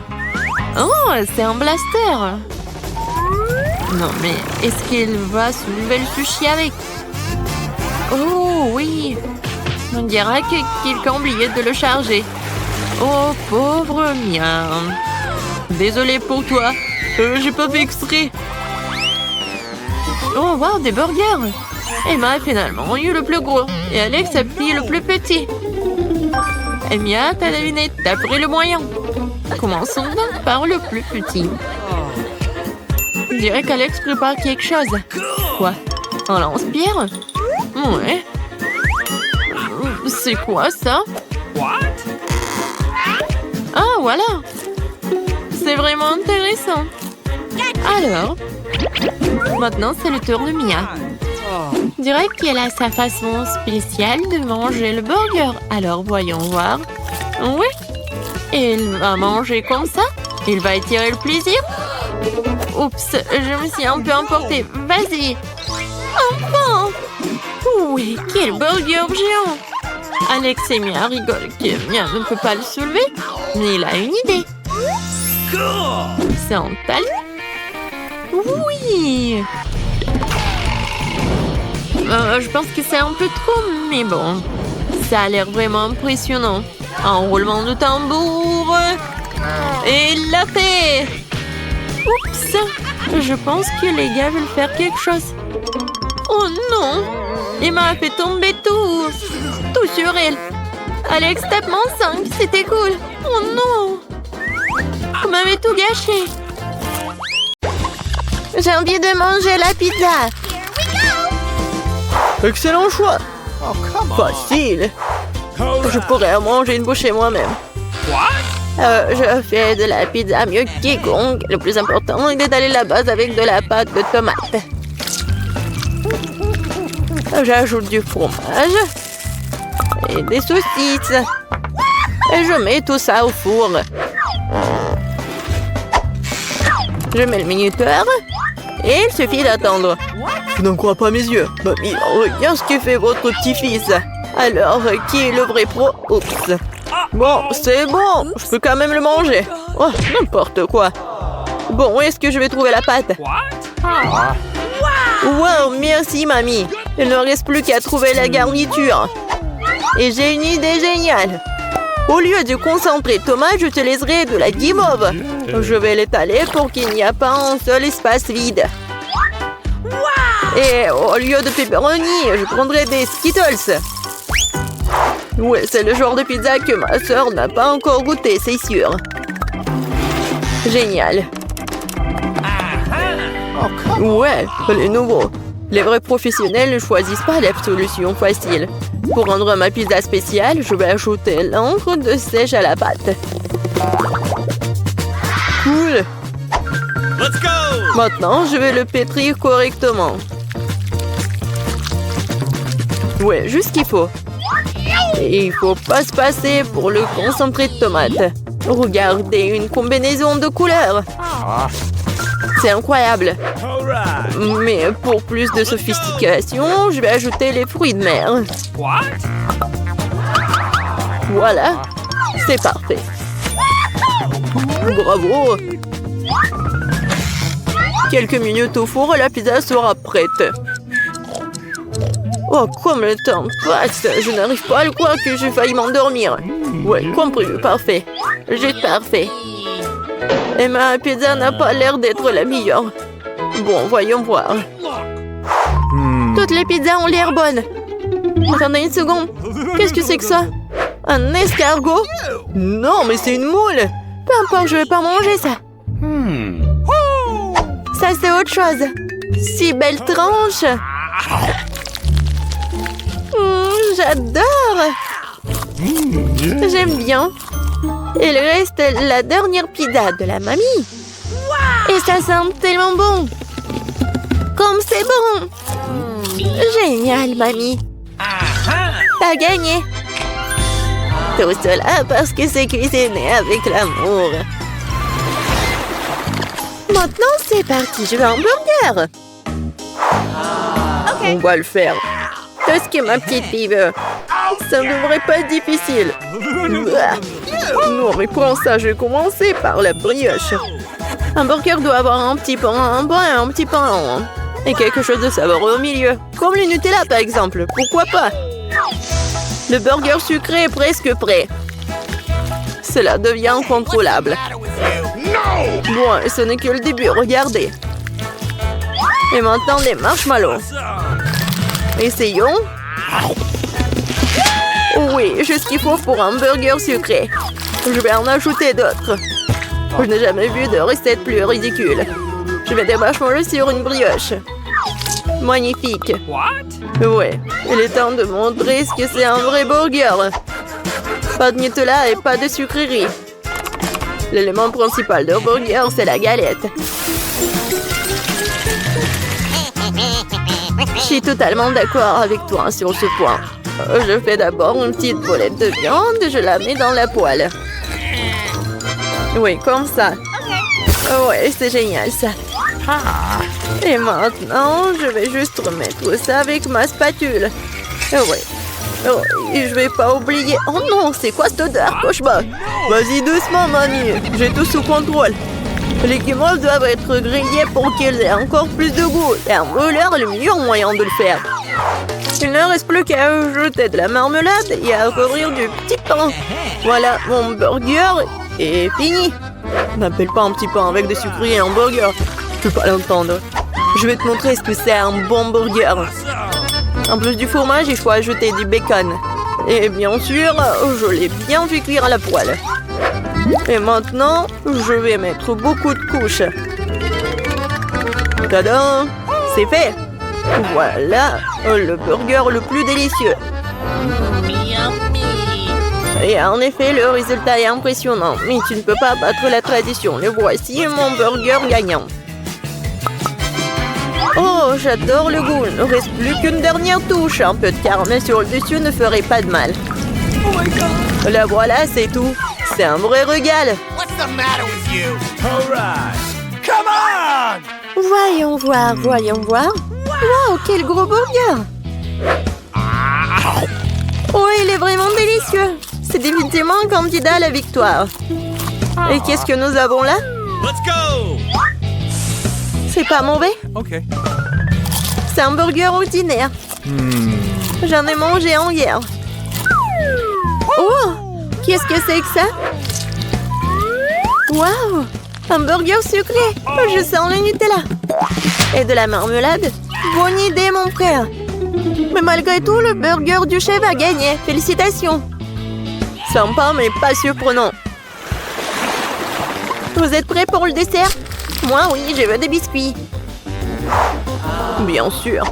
Oh, c'est un blaster. Non mais est-ce qu'elle va se lever le sushi avec? Oh oui. On dirait que quelqu'un a oublié de le charger. Oh, pauvre Mia. Désolée pour toi. J'ai pas fait exprès. Oh, wow, des burgers. Emma a finalement eu le plus gros. Et Alex a pris le plus petit. Et Mia, t'as deviné, t'as pris le moyen. Commençons donc par le plus petit. Je dirais qu'Alex prépare quelque chose. Quoi? Un lance-pierre? Ouais. C'est quoi ça? Ah, voilà. C'est vraiment intéressant. Alors, maintenant c'est le tour de Mia. Je dirais qu'elle a sa façon spéciale de manger le burger. Alors, voyons voir. Oui. Elle va manger comme ça. Il va étirer le plaisir. Oups, je me suis un peu emportée. Vas-y. Enfin. Oui, quel burger géant. Alex et Mia rigolent que Mia ne peut pas le soulever. Mais il a une idée. C'est en talon. Oui. Je pense que c'est un peu trop, mais bon. Ça a l'air vraiment impressionnant. Un roulement de tambour. Et il l'a fait. Oups. Je pense que les gars veulent faire quelque chose. Oh non. Emma a fait tomber tout sur elle. Alex tape mon 5, c'était cool. Oh non. Vous m'avez tout gâché. J'ai envie de manger la pizza. Excellent choix. Facile. Je pourrais en manger une bouchée moi-même. Je fais de la pizza mieux que quiconque. Le plus important est d'étaler la base avec de la pâte de tomate. J'ajoute du fromage et des saucisses. Et je mets tout ça au four. Je mets le minuteur et il suffit d'attendre. Je n'en crois pas mes yeux. Mamie, regarde ce que fait votre petit-fils. Alors, qui est le vrai pro? Oups. Bon, c'est bon. Je peux quand même le manger. Oh, n'importe quoi. Bon, où est-ce que je vais trouver la pâte? Wow, merci, mamie. Il ne reste plus qu'à trouver la garniture. Et j'ai une idée géniale. Au lieu du concentré de tomate, j'utiliserai de la guimauve. Je vais l'étaler pour qu'il n'y ait pas un seul espace vide. Et au lieu de pepperoni, je prendrai des Skittles. Ouais, c'est le genre de pizza que ma sœur n'a pas encore goûté, c'est sûr. Génial. Ouais, les nouveaux. Les vrais professionnels ne choisissent pas la solution facile. Pour rendre ma pizza spéciale, je vais ajouter l'encre de sèche à la pâte. Cool. Let's go! Maintenant, je vais le pétrir correctement. Ouais, juste ce qu'il faut. Et il faut pas se passer pour le concentré de tomate. Regardez, une combinaison de couleurs. C'est incroyable. Mais pour plus de sophistication, je vais ajouter les fruits de mer. Voilà. C'est parfait. Bravo. Quelques minutes au four et la pizza sera prête. Oh, comme le temps passe, je n'arrive pas à le croire que j'ai failli m'endormir. Ouais, compris, parfait. Juste parfait. Et ma pizza n'a pas l'air d'être la meilleure. Bon, voyons voir. Toutes les pizzas ont l'air bonnes. Attendez une seconde. Qu'est-ce que c'est que ça? Un escargot? Non, mais c'est une moule. Peu importe, je vais pas manger ça. Ça, c'est autre chose. Si belle tranche. J'adore. J'aime bien. Il reste la dernière pizza de la mamie. Et ça sent tellement bon. Comme c'est bon. Génial, mamie. T'as gagné. Tout cela parce que c'est cuisiné avec l'amour. Maintenant, c'est parti. Je veux un burger. On va le faire. Tout ce que ma petite fille veut. Ça ne devrait pas être difficile. Non, mais pour ça, je vais commencer par la brioche. Un burger doit avoir un petit pain, un bas et un petit pain en haut. Et quelque chose de savoureux au milieu. Comme le Nutella, par exemple. Pourquoi pas? Le burger sucré est presque prêt. Cela devient incontrôlable. Bon, ce n'est que le début, regardez. Et maintenant, les marshmallows. Essayons. Oui, juste ce qu'il faut pour un burger sucré. Je vais en ajouter d'autres. Je n'ai jamais vu de recette plus ridicule. Je mets des marshmallows sur une brioche. Magnifique. Ouais, il est temps de montrer ce que c'est un vrai burger. Pas de Nutella et pas de sucrerie. L'élément principal d'un burger, c'est la galette. Je suis totalement d'accord avec toi sur ce point. Je fais d'abord une petite boulette de viande et je la mets dans la poêle. Oui, comme ça. Ouais, c'est génial ça. Et maintenant, je vais juste remettre ça avec ma spatule. Ouais. Oh, et je vais pas oublier... Oh non, c'est quoi cette odeur, cauchemar? Vas-y doucement, mamie. J'ai tout sous contrôle. Les guimauves doivent être grillés pour qu'ils aient encore plus de goût. Et un brûleur est le meilleur moyen de le faire. Il ne reste plus qu'à ajouter de la marmelade et à recouvrir du petit pain. Voilà, mon burger est fini. N'appelle pas un petit pain avec des sucreries un burger. Je peux pas l'entendre. Je vais te montrer ce que c'est un bon burger. En plus du fromage, il faut ajouter du bacon. Et bien sûr, je l'ai bien fait cuire à la poêle. Et maintenant, je vais mettre beaucoup de couches. Tadam! C'est fait! Voilà le burger le plus délicieux. Et en effet, le résultat est impressionnant. Mais tu ne peux pas battre la tradition. Le voici, mon burger gagnant. Oh, j'adore le goût. Il ne reste plus qu'une dernière touche. Un peu de caramel sur le dessus ne ferait pas de mal. La voilà, c'est tout. C'est un vrai régal. What's the matter with you? All right. Come on! Voyons voir, voyons voir. Wow, quel gros burger! Oh, il est vraiment délicieux. C'est définitivement un candidat à la victoire. Et qu'est-ce que nous avons là? Let's go! C'est pas mauvais? OK. C'est un burger ordinaire. J'en ai mangé un hier. Oh! Qu'est-ce que c'est que ça? Waouh! Un burger sucré! Je sens le Nutella. Et de la marmelade? Bonne idée, mon frère. Mais malgré tout, le burger du chef a gagné. Félicitations. Sympa, mais pas surprenant. Vous êtes prêts pour le dessert? Moi, oui, je veux des biscuits. Bien sûr.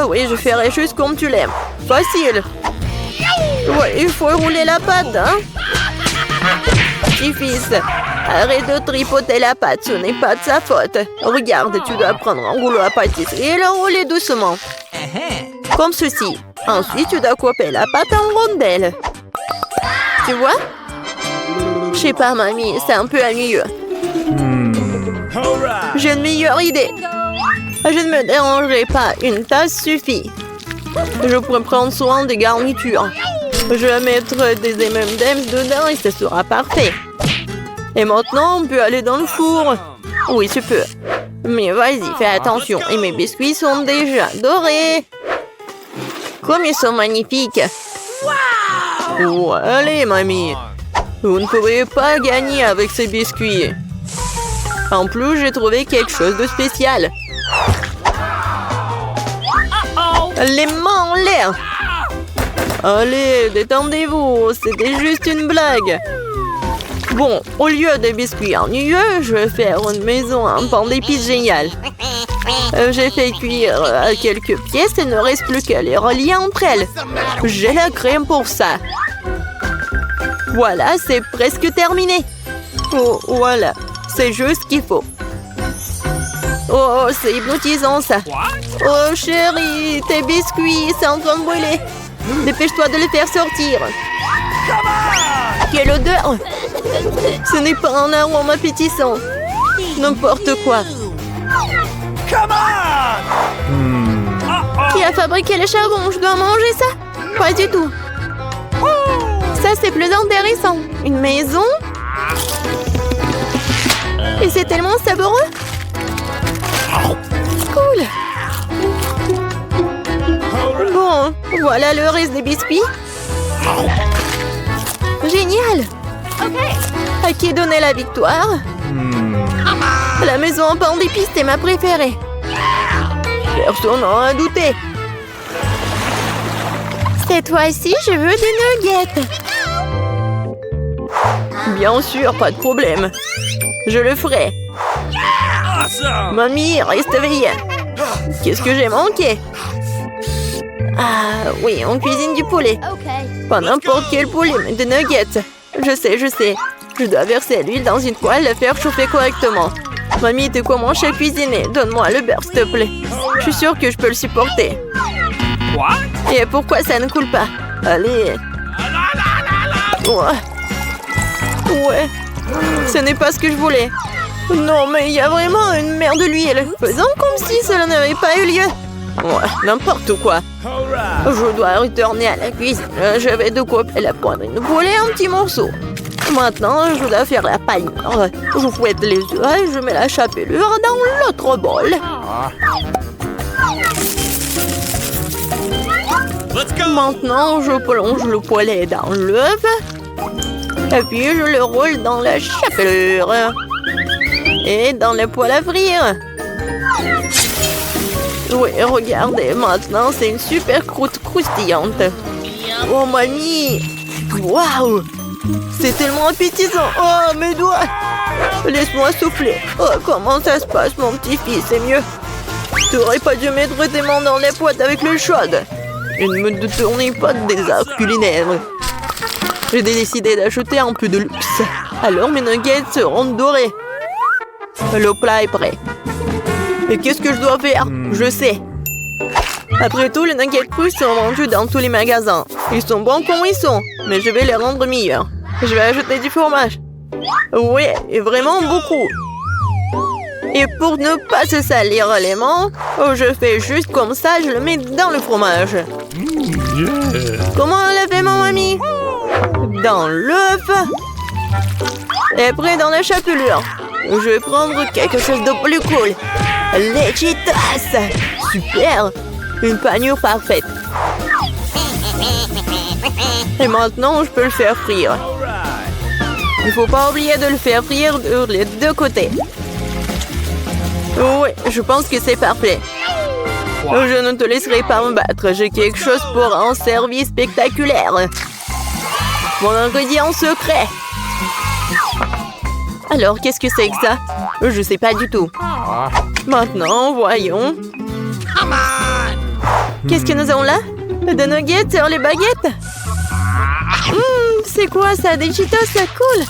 Oui, je ferai juste comme tu l'aimes. Facile. Ouais, il faut rouler la pâte, hein? Petit-fils, arrête de tripoter la pâte, ce n'est pas de sa faute. Regarde, tu dois prendre un rouleau à pâtisserie et le rouler doucement. Comme ceci. Ensuite, tu dois couper la pâte en rondelles. Tu vois? Je sais pas, mamie, c'est un peu ennuyeux. J'ai une meilleure idée. Je ne me dérangerai pas, une tasse suffit. Je pourrais prendre soin des garnitures. Je vais mettre des M&M's dedans et ça sera parfait. Et maintenant, on peut aller dans le four. Oui, tu peux. Mais vas-y, fais attention. Et mes biscuits sont déjà dorés. Comme ils sont magnifiques. Oh, allez, mamie. Vous ne pouvez pas gagner avec ces biscuits. En plus, j'ai trouvé quelque chose de spécial. Les mains en l'air. Allez, détendez-vous. C'était juste une blague. Bon, au lieu des biscuits ennuyeux, je vais faire une maison en pain d'épices génial. J'ai fait cuire quelques pièces et il ne reste plus qu'à les relier entre elles. J'ai la crème pour ça. Voilà, c'est presque terminé. Oh, voilà, c'est juste ce qu'il faut. Oh, c'est hypnotisant ça. Oh, chérie, tes biscuits, c'est en train de brûler. Dépêche-toi de les faire sortir. Quelle odeur! Ce n'est pas un arôme appétissant. N'importe quoi. Qui a fabriqué le charbon? Je dois manger ça? Pas du tout. Ça, c'est plus intéressant. Une maison? Et c'est tellement savoureux. Cool. Bon, voilà le reste des biscuits. Génial. À qui donner la victoire? La maison en pain d'épices est ma préférée. Personne n'en a douté. Cette fois-ci, je veux des nuggets. Bien sûr, pas de problème. Je le ferai. Mamie, reste éveillée. Qu'est-ce que j'ai manqué? Ah oui, on cuisine du poulet. Pas n'importe quel poulet, mais des nuggets. Je sais. Je dois verser l'huile dans une poêle et la faire chauffer correctement. Mamie, tu commences à cuisiner. Donne-moi le beurre, s'il te plaît. Je suis sûre que je peux le supporter. Et pourquoi ça ne coule pas? Allez. Ouais. Ce n'est pas ce que je voulais. Non, mais il y a vraiment une mer de l'huile. Faisons comme si cela n'avait pas eu lieu. Ouais, n'importe quoi. Je dois retourner à la cuisine. J'avais de couper la poitrine de poulet en petits morceaux. Maintenant, je dois faire la panure. Je fouette les œufs et je mets la chapelure dans l'autre bol. Maintenant, je plonge le poulet dans l'œuf. Et puis, je le roule dans la chapelure. Et dans le poêle à frire. Oui, regardez, maintenant, c'est une super croûte croustillante. Oh, mamie! Waouh! C'est tellement appétissant! Oh, mes doigts! Laisse-moi souffler. Oh, comment ça se passe, mon petit-fils? C'est mieux. Tu n'aurais pas dû mettre tes mains dans les poêles avec l'eau chaude. Et ne me détournez pas des arts culinaires. J'ai décidé d'acheter un peu de luxe. Alors mes nuggets seront dorés. Le plat est prêt. Et qu'est-ce que je dois faire? Je sais. Après tout, les nuggets crus sont vendus dans tous les magasins. Ils sont bons comme ils sont, mais je vais les rendre meilleurs. Je vais ajouter du fromage. Oui, et vraiment beaucoup. Et pour ne pas se salir les mains, je fais juste comme ça, je le mets dans le fromage. Comment on l'a fait, mon mamie? Dans l'œuf. Et après, dans la chapelure. Je vais prendre quelque chose de plus cool. Les Cheetos. Super. Une panure parfaite. Et maintenant, je peux le faire frire. Il ne faut pas oublier de le faire frire de les deux côtés. Oui, je pense que c'est parfait. Je ne te laisserai pas me battre. J'ai quelque chose pour un service spectaculaire. Mon ingrédient secret. Alors, qu'est-ce que c'est que ça? Je sais pas du tout. Maintenant, voyons. Qu'est-ce que nous avons là? Des nuggets sur les baguettes? C'est quoi ça? Des Cheetos, c'est cool.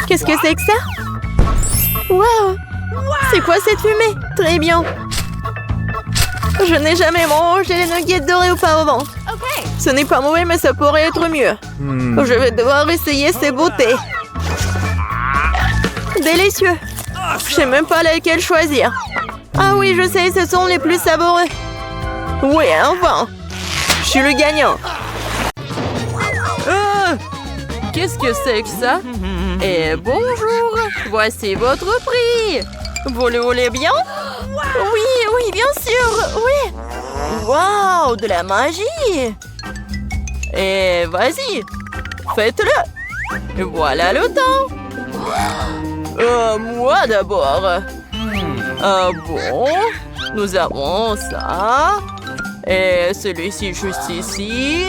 Qu'est-ce que c'est que ça? Waouh! C'est quoi cette fumée? Très bien. Je n'ai jamais mangé les nuggets dorés auparavant. Ce n'est pas mauvais, mais ça pourrait être mieux. Je vais devoir essayer ces beautés. Délicieux. Je sais même pas lesquels choisir. Ah oui, je sais, ce sont les plus savoureux. Oui, enfin. Je suis le gagnant. Qu'est-ce que c'est que ça? Et bonjour, voici votre prix. Vous le voulez bien? Oui, bien sûr, oui. Waouh, de la magie. Et vas-y, faites-le. Voilà le temps. Moi d'abord. Ah bon? Nous avons ça. Et celui-ci juste ici.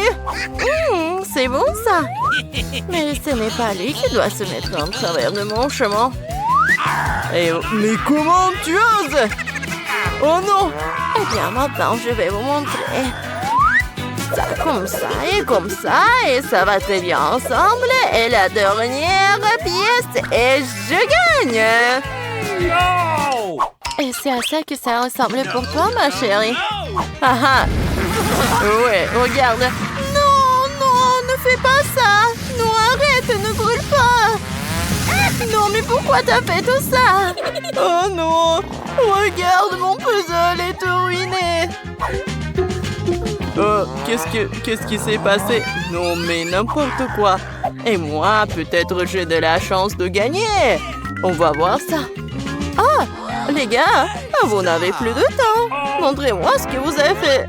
C'est bon ça. Mais ce n'est pas lui qui doit se mettre en travers de mon chemin. Et mais comment tu oses? Oh non! Eh bien maintenant je vais vous montrer. Ça comme ça et ça va très bien ensemble. Et la dernière pièce et je gagne. No! Et c'est à ça que ça ressemble pour toi, ma chérie. Ah ah. Ouais, regarde. Non, ne fais pas ça. Non, arrête, ne brûle pas. Non, mais pourquoi t'as fait tout ça? Oh non, regarde, mon puzzle est tout ruiné. Qu'est-ce qui s'est passé? Non, mais n'importe quoi. Et moi, peut-être j'ai de la chance de gagner. On va voir ça. Ah, les gars, vous n'avez plus de temps. Montrez-moi ce que vous avez fait.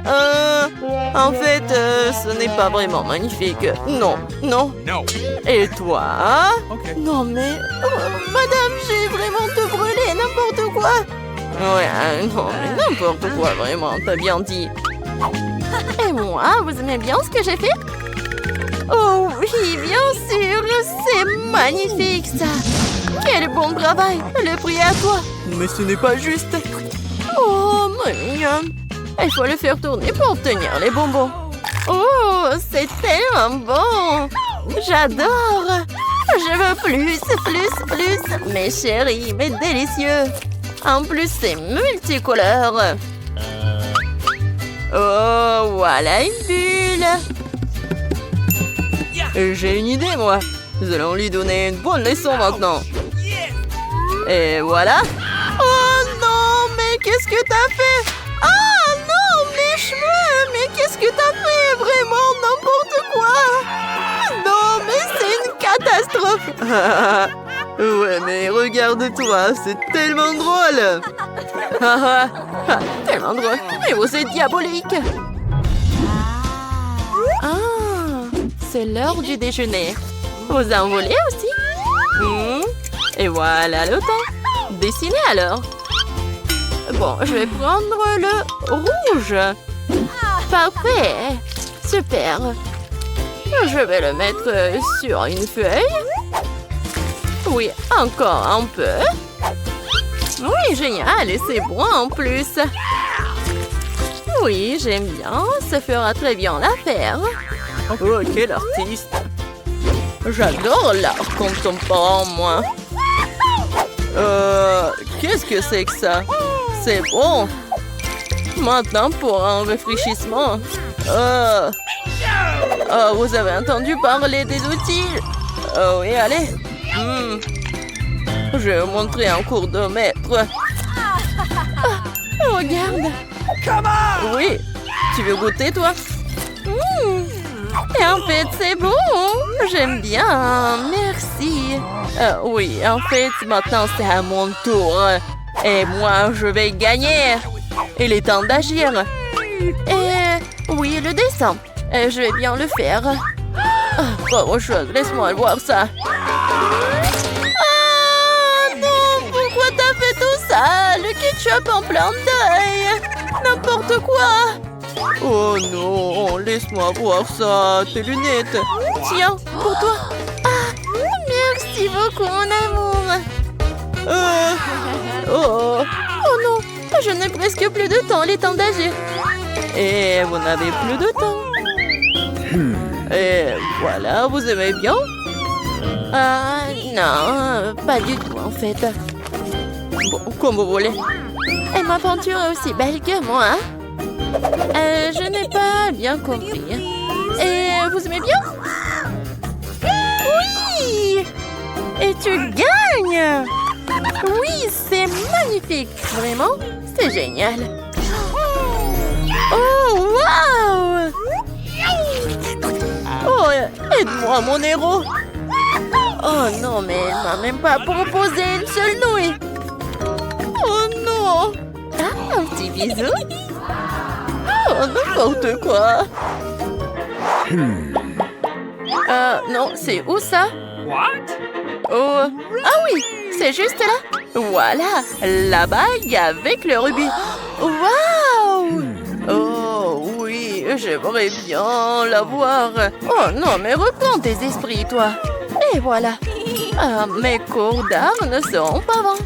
En fait, ce n'est pas vraiment magnifique. Non. No. Et toi? Okay. Non, mais... madame, j'ai vraiment tout brûlé, n'importe quoi. Ouais, non, mais n'importe quoi, vraiment, t'as bien dit. Et moi, vous aimez bien ce que j'ai fait? Oh oui, bien sûr, c'est magnifique ça. Quel bon travail, le prix est à toi. Mais ce n'est pas juste. Oh, mignonne. Il faut le faire tourner pour obtenir les bonbons. Oh, c'est tellement bon. J'adore. Je veux plus. Mes chéris, mais délicieux. En plus, c'est multicolore. Oh, voilà une bulle. J'ai une idée, moi. Nous allons lui donner une bonne leçon maintenant. Et voilà. Oh non, mais qu'est-ce que t'as fait? Ah non, mes cheveux. Mais qu'est-ce que t'as fait? Vraiment n'importe quoi. Non, mais c'est une catastrophe. Ouais, mais regarde-toi, c'est tellement drôle. Tellement drôle. Mais vous êtes diabolique. Ah, c'est l'heure du déjeuner. Vous en voulez aussi? Et voilà le temps. Dessinez alors. Bon, je vais prendre le rouge. Parfait. Super. Je vais le mettre sur une feuille. Oui, encore un peu. Oui, génial. Et c'est bon en plus. Oui, j'aime bien. Ça fera très bien l'affaire. Oh, quel artiste. J'adore l'art contemporain, moi. Qu'est-ce que c'est que ça? C'est bon. Maintenant, pour un rafraîchissement. Vous avez entendu parler des outils? Oui, allez. Je vais vous montrer un cours de maître. Regarde. Oui. Tu veux goûter, toi? Et en fait, c'est bon. J'aime bien. Merci. Oui, en fait, maintenant, c'est à mon tour. Et moi, je vais gagner. Il est temps d'agir. Et oui, le dessin. Je vais bien le faire. Pas autre chose. Laisse-moi voir ça. Ah non, pourquoi t'as fait tout ça? Le ketchup en plein d'œil. N'importe quoi. Oh non, laisse-moi voir ça, tes lunettes. Tiens, pour toi. Ah, merci beaucoup, mon amour. Oh non, je n'ai presque plus de temps, il est temps d'agir. Et vous n'avez plus de temps. Et voilà, vous aimez bien? Non, pas du tout en fait. Bon, comme vous voulez. Et ma peinture est aussi belle que moi, hein? Je n'ai pas bien compris. Et vous aimez bien? Oui! Et tu gagnes! Oui, c'est magnifique! Vraiment, c'est génial! Oh, wow! Oh, aide-moi, mon héros. Oh non, mais elle m'a même pas proposé une seule nouille. Oh non. Ah, un petit bisou. Oh, n'importe quoi. Non, c'est où ça? Oh, ah oui, c'est juste là. Voilà, la bague avec le rubis. Waouh! Oh oui, j'aimerais bien l'avoir. Oh non, mais reprends tes esprits, toi. Et voilà. Mes cours d'art ne seront pas vains.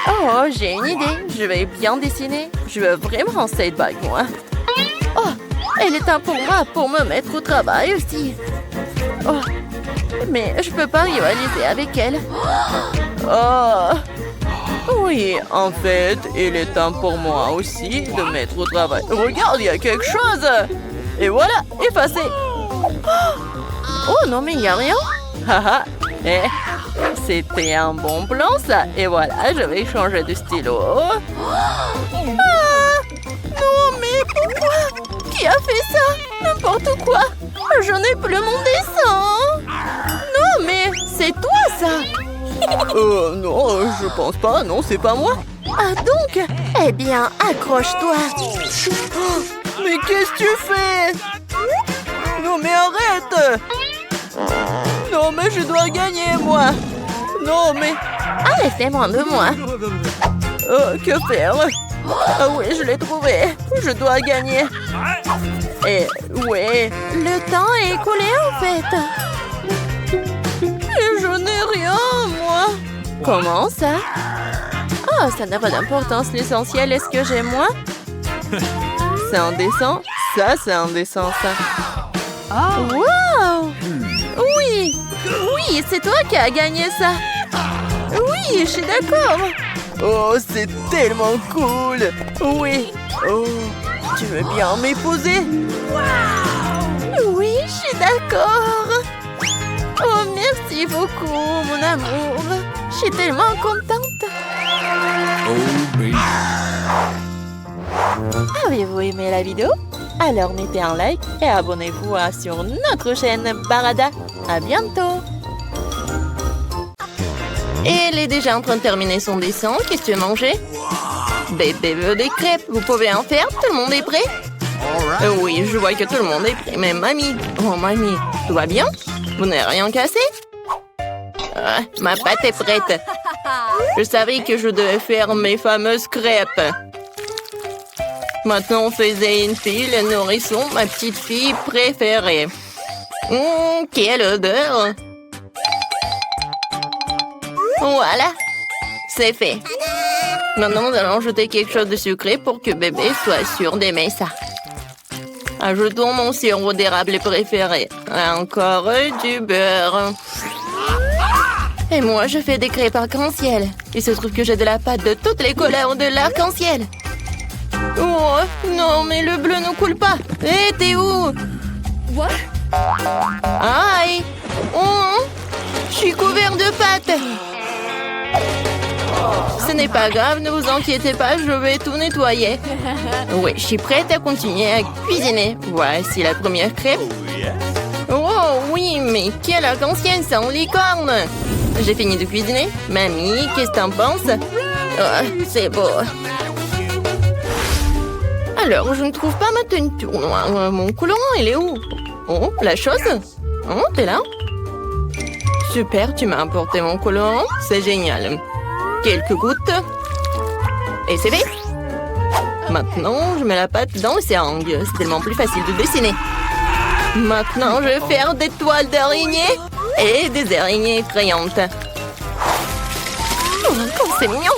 Oh, j'ai une idée. Je vais bien dessiner. Je veux vraiment cette bague, moi. Oh, elle est un pour moi pour me mettre au travail aussi. Oh, mais je peux pas rivaliser avec elle. Oh, oui, en fait, il est temps pour moi aussi de mettre au travail. Regarde, il y a quelque chose. Et voilà, effacé. Oh non, mais il n'y a rien. Haha, c'était un bon plan, ça. Et voilà, je vais changer de stylo. Ah, non, mais pourquoi? Qui a fait ça? N'importe quoi. Je n'ai plus mon dessin. Non, mais c'est toi, ça. Non, je pense pas. Non, c'est pas moi. Ah, donc? Eh bien, accroche-toi. Oh, mais qu'est-ce que tu fais? Non, mais arrête. Non, mais je dois gagner, moi. Non, mais... Arrêtez-moi de moi. Que faire? Ah oui, je l'ai trouvé. Je dois gagner. Et ouais, le temps est écoulé en fait. Et je n'ai rien, moi. Comment ça? Oh, ça n'a pas d'importance. L'essentiel est ce que j'ai moi. C'est indécent. Ça, c'est indécent, ça. Wow! Oui! Oui, c'est toi qui as gagné ça. Oui, je suis d'accord. Oh, c'est tellement cool. Oui. Oh, tu veux bien m'épouser? Oui, je suis d'accord. Oh, merci beaucoup, mon amour. Je suis tellement contente. Avez-vous aimé la vidéo? Alors mettez un like et abonnez-vous sur notre chaîne Barada. À bientôt! Et elle est déjà en train de terminer son dessin. Qu'est-ce que tu veux manger? Bébé veut des crêpes. Vous pouvez en faire? Tout le monde est prêt? Oui, je vois que tout le monde est prêt. Mais mamie, oh mamie, tout va bien? Vous n'avez rien cassé? Ma pâte est prête. Je savais que je devais faire mes fameuses crêpes. Maintenant, on faisait une fille, le nourrisson, ma petite fille préférée. Quelle odeur! Voilà, c'est fait. Maintenant, nous allons ajouter quelque chose de sucré pour que bébé soit sûr d'aimer ça. Ajoutons mon sirop d'érable préféré. Encore du beurre. Et moi, je fais des crêpes arc-en-ciel. Il se trouve que j'ai de la pâte de toutes les couleurs de l'arc-en-ciel. Oh, non, mais le bleu ne coule pas. Hé, t'es où? What? Aïe! Oh, je suis couvert de pâte. Ce n'est pas grave, ne vous inquiétez pas, je vais tout nettoyer. Oui, je suis prête à continuer à cuisiner. Voici la première crêpe. Oh oui, mais quelle arc-en-ciel sans licorne! J'ai fini de cuisiner. Mamie, qu'est-ce que t'en penses? Oh, c'est beau. Alors, je ne trouve pas ma teinture noire. Mon colorant, il est où? Oh, la chose? Oh, t'es là? Super, tu m'as apporté mon colorant. C'est génial. Quelques gouttes. Et c'est fait. Maintenant, je mets la pâte dans le seringue. C'est tellement plus facile de dessiner. Maintenant, je vais faire des toiles d'araignée et des araignées effrayantes. Oh, comme c'est mignon.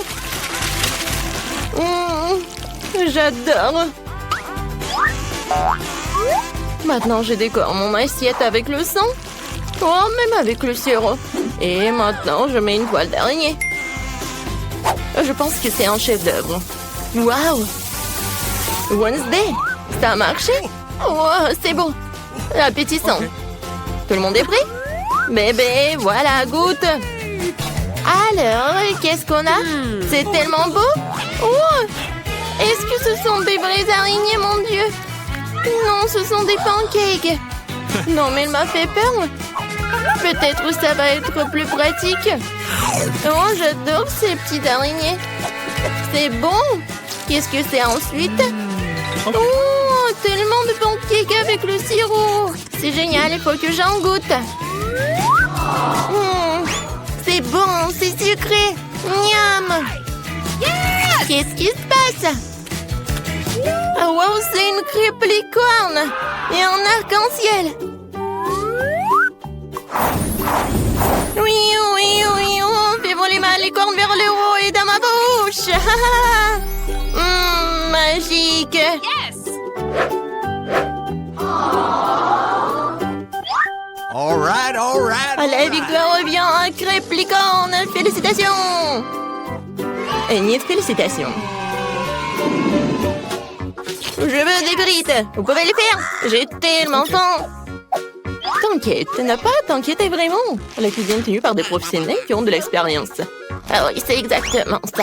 J'adore. Maintenant, je décore mon assiette avec le sang. Oh, même avec le sirop. Et maintenant, je mets une toile d'araignée. Je pense que c'est un chef-d'œuvre. Waouh! Wednesday, ça a marché? Oh, c'est bon. Appétissant. Tout le monde est prêt? Bébé, voilà, goûte. Alors, qu'est-ce qu'on a? C'est tellement beau. Oh! Est-ce que ce sont des vraies araignées, mon Dieu? Non, ce sont des pancakes. Non, mais il m'a fait peur. Peut-être ça va être plus pratique. Oh, j'adore ces petites araignées. C'est bon. Qu'est-ce que c'est ensuite? Oh, tellement de pancakes avec le sirop. C'est génial, il faut que j'en goûte. C'est bon, c'est sucré. Miam. Qu'est-ce qui se passe? Oh, wow, c'est une crêpe licorne et un arc-en-ciel. Oui, oui, oui, on fait voler ma licorne vers le haut et dans ma bouche. Magique. Yes! All right, all right. La victoire revient à crêpe licorne. Félicitations. Ni de félicitations. Je veux des frites. Vous pouvez les faire. J'ai tellement faim. T'inquiète, n'a pas à t'inquiéter vraiment. La cuisine est tenue par des professionnels qui ont de l'expérience. Ah oui, c'est exactement ça.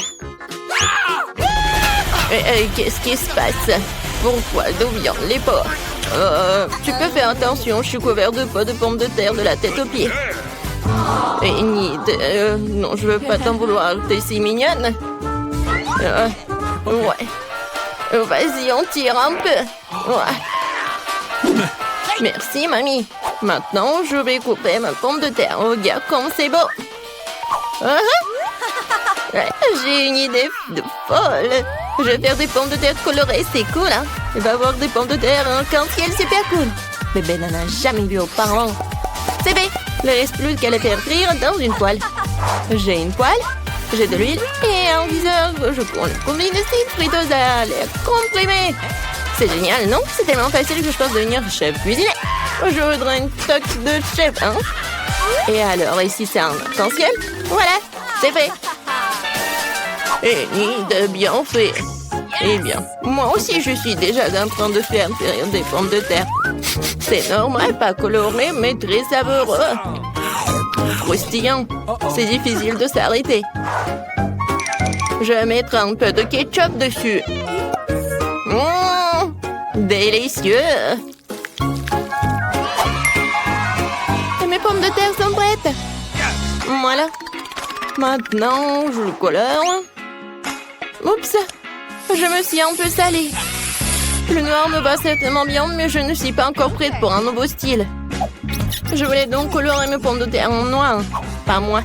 Qu'est-ce qui se passe? Pourquoi? D'où viennent les porcs? Tu peux faire attention, je suis couvert de pots de pommes de terre de la tête aux pieds. Non, je veux pas t'en vouloir, t'es si mignonne. Ouais. Vas-y, on tire un peu. Ouais. Merci, mamie. Maintenant, je vais couper ma pomme de terre. Regarde comme c'est beau. J'ai une idée de folle. Je vais faire des pommes de terre colorées, c'est cool, hein? Il va y avoir des pommes de terre en arc-en-ciel, super cool. Bébé n'en a jamais vu auparavant. C'est fait. Il ne reste plus qu'à les faire frire dans une poêle. J'ai une poêle, j'ai de l'huile et un viseur. Je prends le combine de cette friteuse à l'air comprimé. C'est génial, non? C'est tellement facile que je pense devenir chef cuisinier. Je voudrais une toque de chef, hein? Et alors, ici, c'est un arc-en-ciel. Voilà, c'est fait. Et ni de bien fait. Eh bien, moi aussi, je suis déjà en train de faire frire des pommes de terre. C'est normal, pas coloré, mais très savoureux. Croustillant. C'est difficile de s'arrêter. Je vais mettre un peu de ketchup dessus. Délicieux. Et mes pommes de terre sont prêtes. Voilà. Maintenant, je le colore. Oups, je me suis un peu salée. Le noir me va certainement bien, mais je ne suis pas encore prête pour un nouveau style. Je voulais donc colorer mes pommes de terre en noir. Pas moi.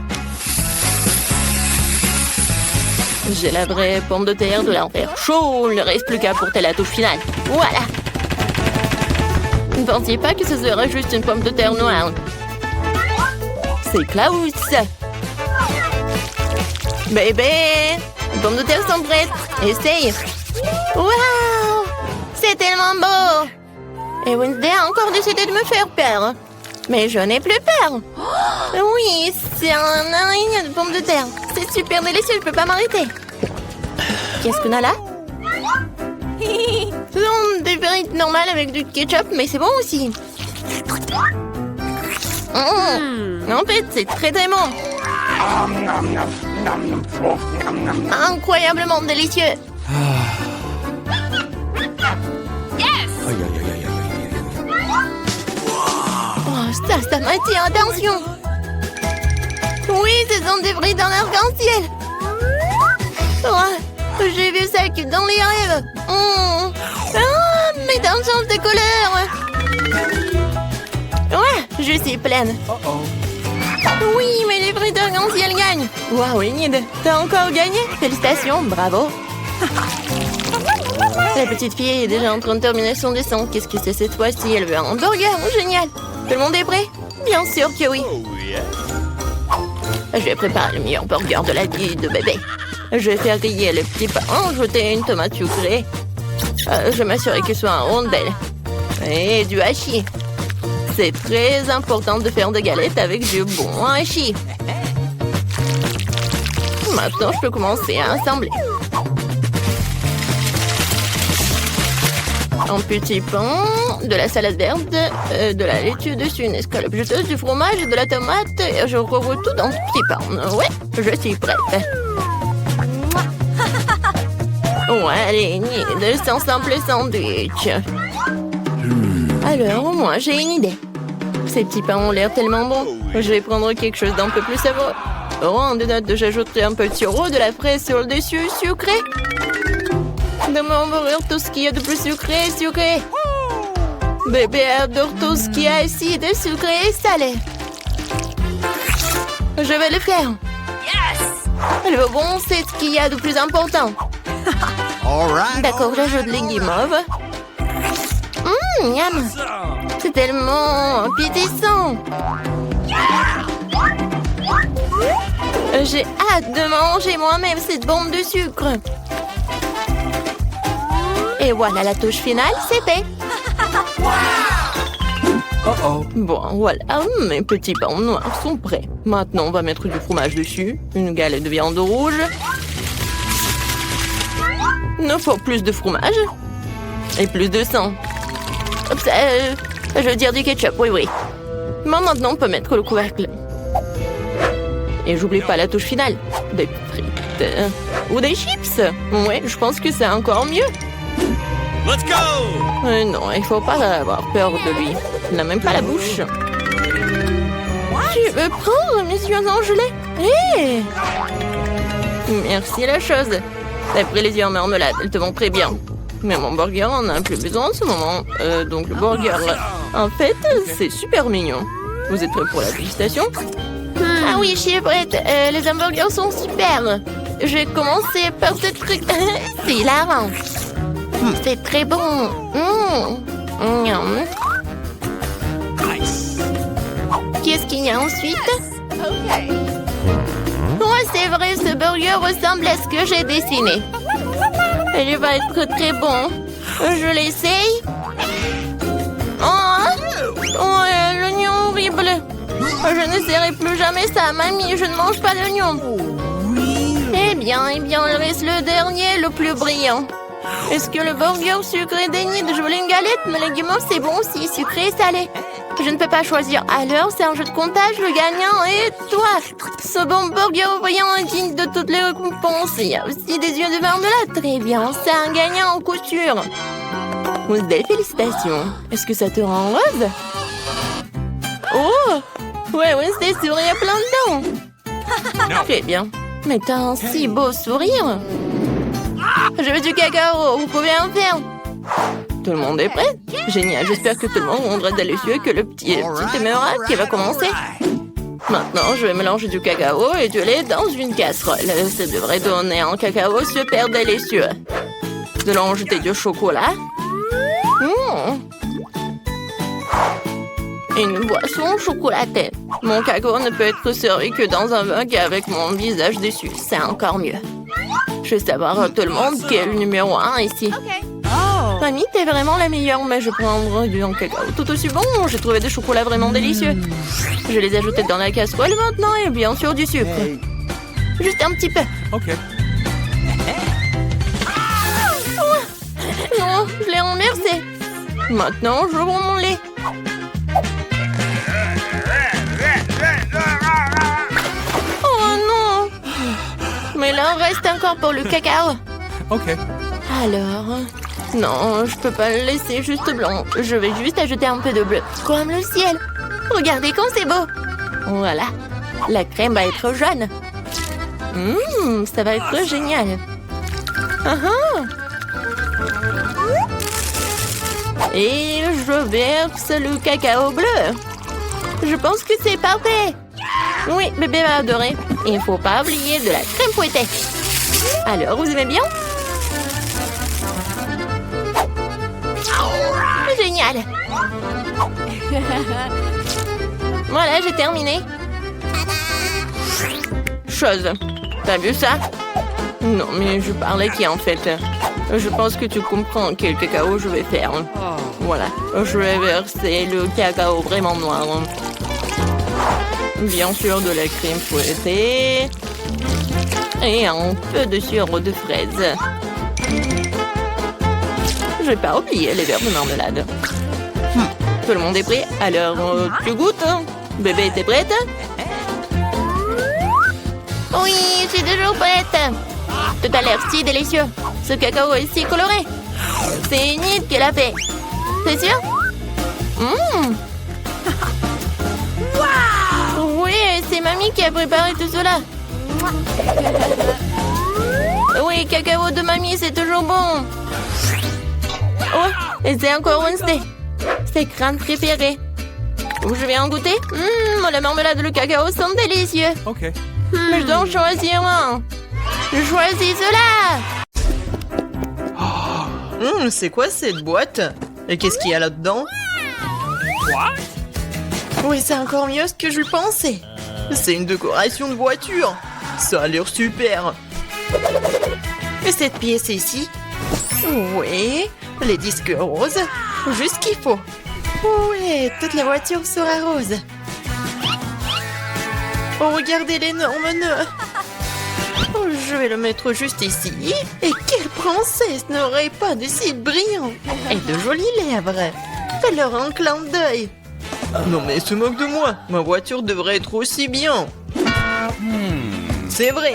J'ai la vraie pomme de terre de l'enfer chaud. Il ne reste plus qu'à apporter la touche finale. Voilà. Ne pensiez pas que ce serait juste une pomme de terre noire. C'est Klaus. Bébé, les pommes de terre sont prêtes. Essaye. Waouh, c'est tellement beau. Et Wednesday a encore décidé de me faire peur. Mais je n'ai plus peur. Oui, c'est un araignée de pommes de terre. C'est super délicieux, je peux pas m'arrêter. Qu'est-ce qu'on a là? Ce sont des frites normales avec du ketchup, mais c'est bon aussi. En fait, c'est très très bon. Incroyablement délicieux. Yes! Oh, ça m'attire, attention. Oui, ce sont des frites en arc-en-ciel. Oh, j'ai vu ça que dans les rêves. Mais dans le sens de couleur. Ouais, je suis pleine. Oui, mais les frites arc-en-ciel gagnent. Waouh, Enid, t'as encore gagné? Félicitations, bravo. La petite fille est déjà en train de terminer son descente. Qu'est-ce que c'est cette fois-ci? Elle veut un hamburger. Génial. Tout le monde est prêt? Bien sûr que oui. Je vais préparer le meilleur burger de la vie de bébé. Je vais faire griller le petit pain, ajouter une tomate sucrée. Je vais m'assurer qu'il soit en rondelle. Et du hachis. C'est très important de faire des galettes avec du bon hachis. Maintenant, je peux commencer à assembler. Un petit pain, de la salade verte, de la laitue dessus, une escalope juteuse, du fromage et de la tomate. Et je recouvre tout dans ce petit pain. Ouais, je suis prête. Ouais, allez, de son simple sandwich. Alors, moi, j'ai une idée. Ces petits pains ont l'air tellement bons. Je vais prendre quelque chose d'un peu plus savoureux. Oh, en deux notes, j'ajouterai un peu de sirop, de la fraise sur le dessus, sucré. Dans mon hamburger, tout ce qu'il y a de plus sucré, sucré. Bébé adore tout ce qui est acide, sucré et salé. Je vais le faire. Le bon, c'est ce qu'il y a de plus important. D'accord, j'ajoute les guimauves. Miam. C'est tellement appétissant. J'ai hâte de manger moi-même cette bombe de sucre. Et voilà la touche finale, c'est fait. Bon, voilà, mes petits pains noirs sont prêts. Maintenant, on va mettre du fromage dessus, une galette de viande rouge. Il nous faut plus de fromage et plus de sang. Oups, je veux dire du ketchup, oui. Mais maintenant, on peut mettre le couvercle. Et j'oublie pas la touche finale. Des frites ou des chips. Ouais, je pense que c'est encore mieux. Let's go! Non, il faut pas avoir peur de lui. Il n'a même pas la bouche. Tu veux prendre mes yeux en gelée? Hé! Merci la chose. T'as pris les yeux en marmelade, elles te vont très bien. Mais mon burger en a plus besoin en ce moment. Donc le burger, en fait, c'est super mignon. Vous êtes prêts pour la dégustation? Ah oui, je suis prête. Les hamburgers sont super. Je vais commencer par ce truc. C'est hilarant. C'est très bon. Qu'est-ce qu'il y a ensuite? Oh, c'est vrai, ce burger ressemble à ce que j'ai dessiné. Il va être très bon. Je l'essaye. Oh, l'oignon horrible. Je n'essaierai plus jamais ça, mamie. Je ne mange pas d'oignon. Eh bien, il reste le dernier, le plus brillant. Est-ce que le burger sucré dénie de jouer une galette? Mais les guimauves, c'est bon aussi, sucré et salé. Je ne peux pas choisir. Alors, c'est un jeu de comptage, le gagnant est toi. Ce bon burger brillant est digne de toutes les récompenses. Il y a aussi des yeux de marmelade. Très bien, c'est un gagnant en couture. Des félicitations. Est-ce que ça te rend heureuse? Oh! Ouais, c'est sûr, il y a plein de dents. Très bien. Mais t'as un si beau sourire. Je veux du cacao, vous pouvez en faire. Tout le monde est prêt? Génial, j'espère que tout le monde rendra délicieux et que le petit aimera qui va commencer. Maintenant, je vais mélanger du cacao et du lait dans une casserole. Ça devrait donner un cacao super délicieux. Nous allons ajouter du chocolat. Une boisson chocolatée. Mon cacao ne peut être servi que dans un mug avec mon visage dessus. C'est encore mieux. Je veux savoir tout le monde qui est le numéro 1 ici. Mamie, t'es vraiment la meilleure, mais je prendrai du cacao tout aussi bon. J'ai trouvé des chocolats vraiment délicieux. Je les ai ajoutés dans la casserole maintenant et bien sûr du sucre. Juste un petit peu. Non, je l'ai renversé. Maintenant, je prends mon lait. Oh non! Mais là, on reste encore pour le cacao. Alors... Non, je peux pas le laisser juste blanc. Je vais juste ajouter un peu de bleu. Comme le ciel. Regardez comme c'est beau. Voilà. La crème va être jaune. Ça va être génial. Et je verse le cacao bleu. Je pense que c'est parfait. Oui, bébé va adorer. Il ne faut pas oublier de la crème fouettée. Alors, vous aimez bien? Génial. Voilà, j'ai terminé. Chose. T'as vu ça? Non, mais je parlais qui en fait? Je pense que tu comprends quel cacao je vais faire. Voilà, je vais verser le cacao vraiment noir. Bien sûr, de la crème fouettée. Et un peu de sirop de fraise. Je vais pas oublier les verres de marmelade. Tout le monde est prêt? Alors, tu goûtes? Bébé, t'es prête? Oui, je suis toujours prête. Tout a l'air si délicieux. Ce cacao est si coloré. C'est Enid qui l'a fait. C'est sûr? c'est mamie qui a préparé tout cela. Oui, cacao de mamie, c'est toujours bon. Oh, et c'est encore Wednesday. Ses crânes préférées. Je vais en goûter. La marmelade et le cacao sont délicieux. Okay. Mais je dois en choisir un. Je choisis cela. C'est quoi cette boîte? Et qu'est-ce qu'il y a là-dedans? What? Oui, c'est encore mieux ce que je pensais. C'est une décoration de voiture. Ça a l'air super. Et cette pièce ici? Oui, les disques roses. Juste ce qu'il faut. Ouais, toute la voiture sera rose. Oh, regardez l'énorme nœud. Oh, je vais le mettre juste ici. Et quelle princesse n'aurait pas de cils brillants et de jolies lèvres? Fais-leur un clin d'œil. Non mais se moque de moi. Ma voiture devrait être aussi bien. C'est vrai.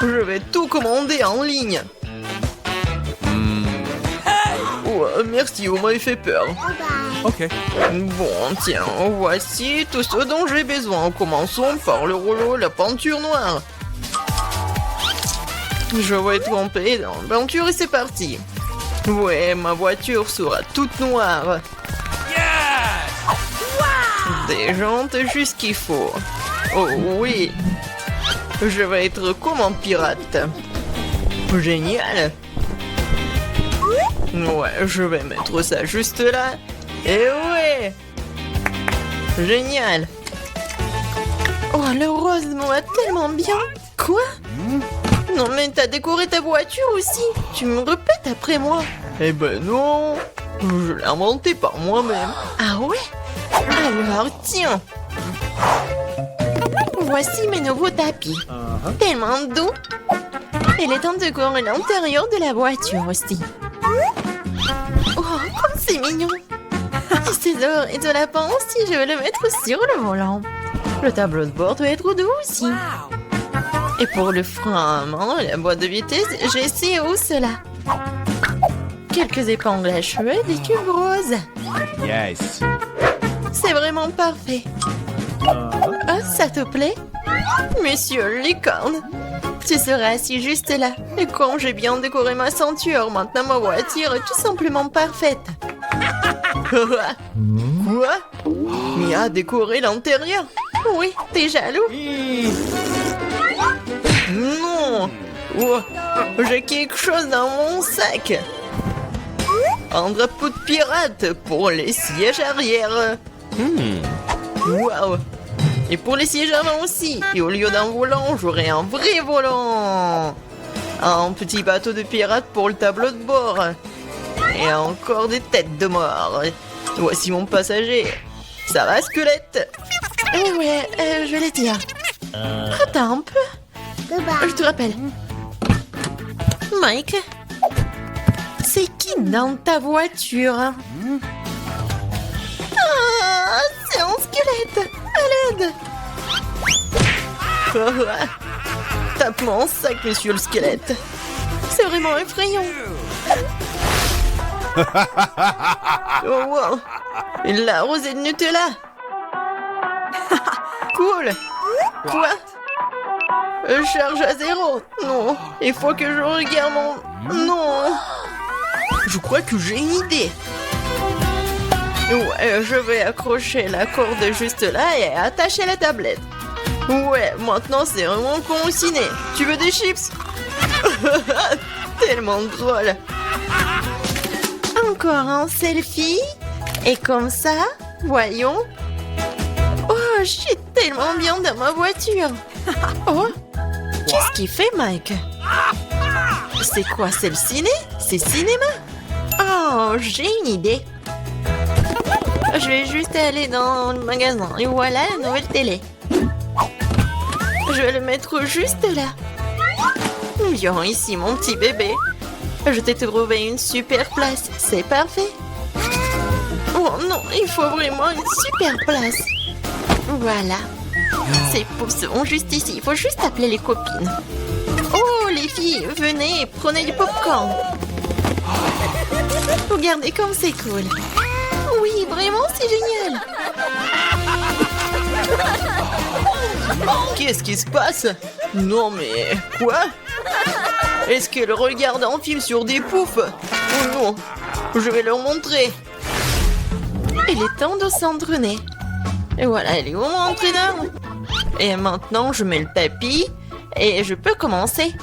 Je vais tout commander en ligne. Oh, merci, vous m'avez fait peur. Okay. Bon, tiens, voici tout ce dont j'ai besoin. Commençons par le rouleau, la peinture noire. Je vais tremper dans la peinture et c'est parti. Ouais, ma voiture sera toute noire. Des jantes juste qu'il faut. Oh oui. Je vais être comme un pirate. Génial. Ouais, je vais mettre ça juste là. Et ouais. Génial. Oh, le rose me va tellement bien. Quoi? Non mais t'as décoré ta voiture aussi. Tu me répètes après moi. Eh ben non. Je l'ai inventé par moi-même. Ah ouais? Alors tiens. Voici mes nouveaux tapis. Tellement doux. Il est temps de décorer l'intérieur de la voiture aussi. Oh, comme c'est mignon. Et ces oreilles de lapin aussi, je vais le mettre sur le volant. Le tableau de bord doit être doux aussi. Et pour le frein à main et la boîte de vitesse, j'ai ces hausses-là. Quelques épingles à cheveux et des tubes roses. Yes. C'est vraiment parfait. Ah, ça te plaît? Monsieur Licorne, tu seras assis juste là. Et quand j'ai bien décoré ma ceinture, maintenant ma voiture est tout simplement parfaite. Quoi? Mia a décoré l'intérieur? Oui, t'es jaloux? Non! Oh, j'ai quelque chose dans mon sac. Un drapeau de pirate pour les sièges arrière. Waouh! Et pour les sièges avant aussi. Et au lieu d'un volant, j'aurai un vrai volant. Un petit bateau de pirate pour le tableau de bord. Et encore des têtes de mort. Voici mon passager. Ça va, squelette? Ouais, je vais dire. Attends un peu. Je te rappelle. Mike, c'est qui dans ta voiture? Ah, c'est un squelette. À l'aide. Tape mon sac, monsieur le squelette. C'est vraiment effrayant. Oh wow. La rosée de Nutella. Cool. Quoi? Charge à 0. Non. Il faut que je regarde mon... Non. Je crois que j'ai une idée. Ouais, je vais accrocher la corde juste là et attacher la tablette. Ouais, maintenant c'est vraiment con au ciné. Tu veux des chips? Tellement drôle. Encore un selfie. Et comme ça, voyons. Oh, je suis tellement bien dans ma voiture. Oh, qu'est-ce qu'il fait, Mike? C'est quoi, c'est le ciné? C'est cinéma? Oh, j'ai une idée. Je vais juste aller dans le magasin. Et voilà la nouvelle télé. Je vais le mettre juste là. Viens ici, mon petit bébé. Je t'ai trouvé une super place. C'est parfait. Oh non, il faut vraiment une super place. Voilà. Ces poufs sont juste ici. Il faut juste appeler les copines. Oh, les filles, venez, prenez du popcorn. Regardez comme c'est cool. Oui, vraiment, c'est génial. Qu'est-ce qui se passe? Non mais... Quoi? Est-ce qu'elle regarde un film sur des poufs? Oh non, je vais leur montrer. Il est temps de s'entraîner. Et voilà, elle est où mon entraîneur? Et maintenant, je mets le tapis et je peux commencer.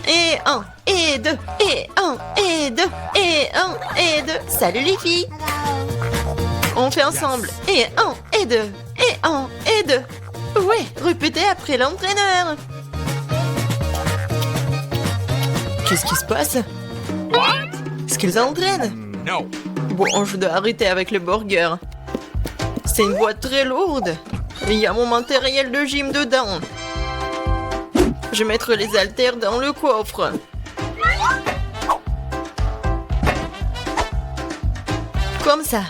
Et 1, et 2, et 1, et 2, et 1, et 2. Salut les filles! On fait ensemble. Et 1, et 2, et 1, et 2. Ouais, répétez après l'entraîneur. Qu'est-ce qui se passe? Est-ce qu'ils entraînent? No. Bon, je dois arrêter avec le burger. C'est une boîte très lourde. Il y a mon matériel de gym dedans. Je vais mettre les haltères dans le coffre. Comme ça.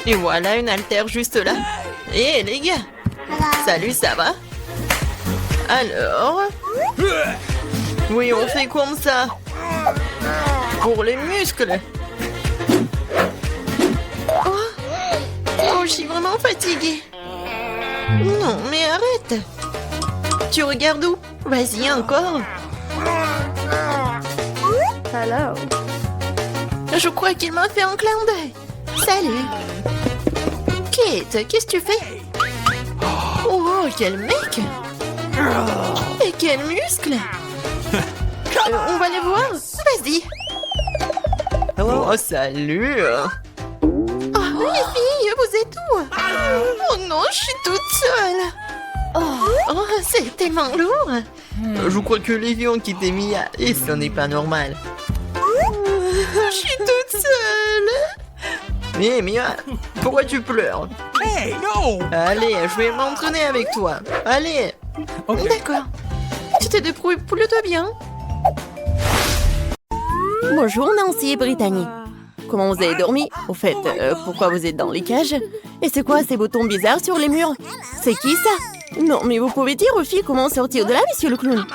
Et voilà une haltère juste là. Et les gars. Salut, ça va? Alors? Oui, on fait comme ça. Pour les muscles. Oh, je suis vraiment fatiguée. Non, mais arrête. Tu regardes où? Vas-y, encore. Hello. Je crois qu'il m'a fait un clin d'œil. Salut. Kate, qu'est-ce que tu fais? Oh, quel mec. Et quel muscle. On va les voir. Vas-y. Oh, salut. Oh, les filles, vous êtes où? Oh non, je suis toute seule. Oh, c'est tellement lourd. Je crois que les filles ont quitté Mia et ce n'est pas normal. Je suis toute seule. Mais Mia, pourquoi tu pleures? Hey, no. Allez, je vais m'entraîner avec toi. Allez. Ok. D'accord. Tu te débrouilles plutôt bien. Bonjour Nancy et Brittany. Comment vous avez dormi? Au fait, pourquoi vous êtes dans les cages? Et c'est quoi ces boutons bizarres sur les murs? C'est qui ça? Non, mais vous pouvez dire aux filles comment sortir de là, monsieur le clown?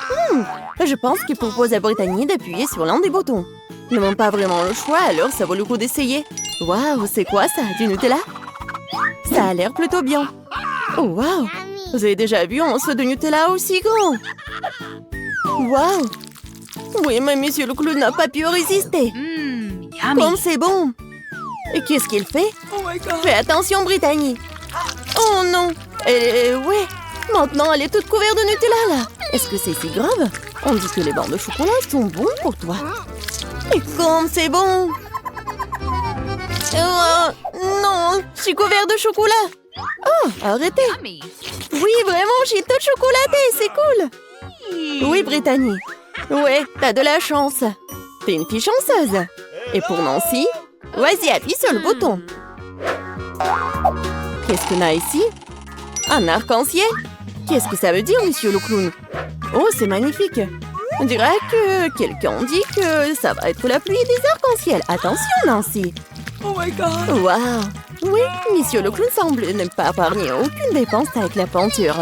Je pense qu'il propose à Brittany d'appuyer sur l'un des boutons. Ils n'ont pas vraiment le choix, alors ça vaut le coup d'essayer. Waouh, c'est quoi ça? Du Nutella? Ça a l'air plutôt bien. Oh waouh! Vous avez déjà vu un seau de Nutella aussi grand? Waouh! Oui, mais monsieur le clown n'a pas pu résister. Comme c'est bon! Et qu'est-ce qu'il fait? Oh my god. Fais attention, Brittany! Oh non! Ouais! Maintenant, elle est toute couverte de Nutella, là! Est-ce que c'est si grave? On dit que les bancs de chocolat sont bons pour toi. Et comme c'est bon! Non! Je suis couverte de chocolat! Oh, arrêtez! Oui, vraiment, j'ai tout chocolaté, c'est cool! Oui, Brittany. Ouais, t'as de la chance. T'es une fille chanceuse. Et pour Nancy, vas-y, appuie sur le bouton. Qu'est-ce qu'on a ici? Un arc-en-ciel? Qu'est-ce que ça veut dire, monsieur le clown? Oh, c'est magnifique. On dirait que quelqu'un dit que ça va être la pluie des arcs-en-ciel. Attention, Nancy. Oh my god. Waouh. Oui, monsieur le clown semble ne pas épargner aucune dépense avec la peinture.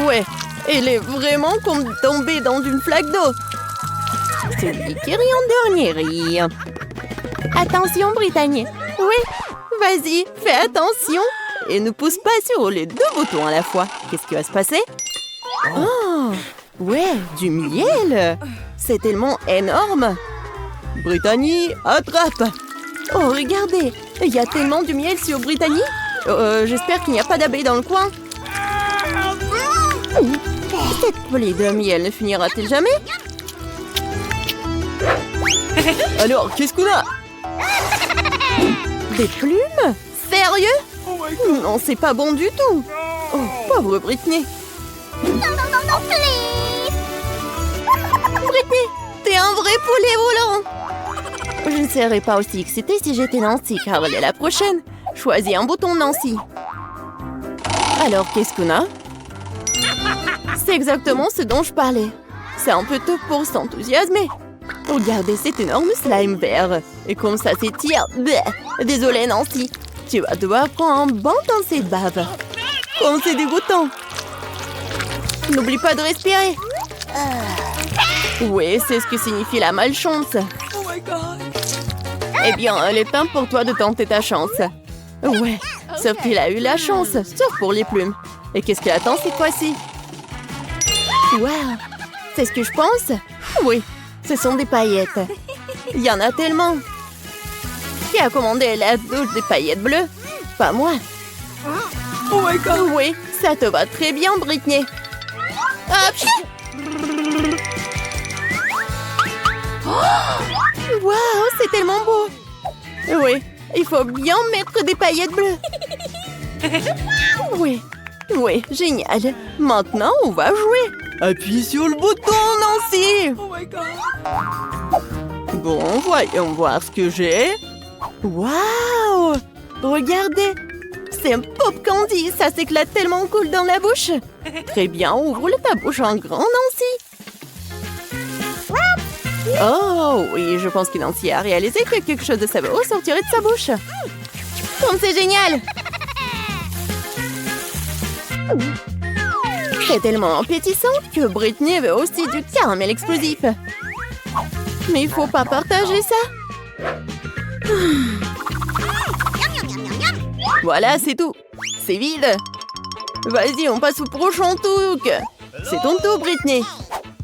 Ouais, elle est vraiment comme tombée dans une flaque d'eau. C'est lui qui rit en dernier rire. Attention, Brittany. Oui, vas-y, fais attention. Et ne pousse pas sur les deux boutons à la fois. Qu'est-ce qui va se passer? Oh, ouais, du miel. C'est tellement énorme. Brittany, attrape. Oh, regardez, il y a tellement de miel sur Brittany. J'espère qu'il n'y a pas d'abeilles dans le coin. Cette plaie de miel ne finira-t-elle jamais? Alors, qu'est-ce qu'on a? Des plumes? Sérieux? Oh my god. Non, c'est pas bon du tout. Oh, pauvre Britney. Britney, t'es un vrai poulet volant. Je ne serais pas aussi excitée si j'étais Nancy, car elle est la prochaine. Choisis un bouton, Nancy. Alors, qu'est-ce qu'on a? C'est exactement ce dont je parlais. C'est un peu tôt pour s'enthousiasmer. Regardez cet énorme slime vert. Et comme ça s'étire. Désolée, Nancy. Tu vas devoir prendre un bon temps cette bave. Comme c'est dégoûtant. N'oublie pas de respirer. Oui, c'est ce que signifie la malchance. Oh my god. Eh bien, il est temps pour toi de tenter ta chance. Ouais, Sauf qu'il a eu la chance, sauf pour les plumes. Et qu'est-ce qu'il attend cette fois-ci? Waouh! C'est ce que je pense? Oui, ce sont des paillettes. Il y en a tellement. Qui a commandé la douche des paillettes bleues? Pas moi. Oh my god! Oui, ça te va très bien, Britney. Hop! Waouh, c'est tellement beau. Oui, il faut bien mettre des paillettes bleues. Oui, oui, génial. Maintenant, on va jouer. Appuie sur le bouton, Nancy. Oh my god! Bon, voyons voir ce que j'ai. Waouh! Regardez. C'est un pop candy. Ça s'éclate tellement cool dans la bouche. Très bien, ouvre ta bouche en grand, Nancy. Oh, oui, je pense que Nancy a réalisé que quelque chose de savoureux sortirait de sa bouche. Comme c'est génial! C'est tellement appétissant que Britney veut aussi du caramel explosif. Mais il faut pas partager ça. Voilà, c'est tout. C'est vide. Vas-y, on passe au prochain truc. C'est ton tour, Britney.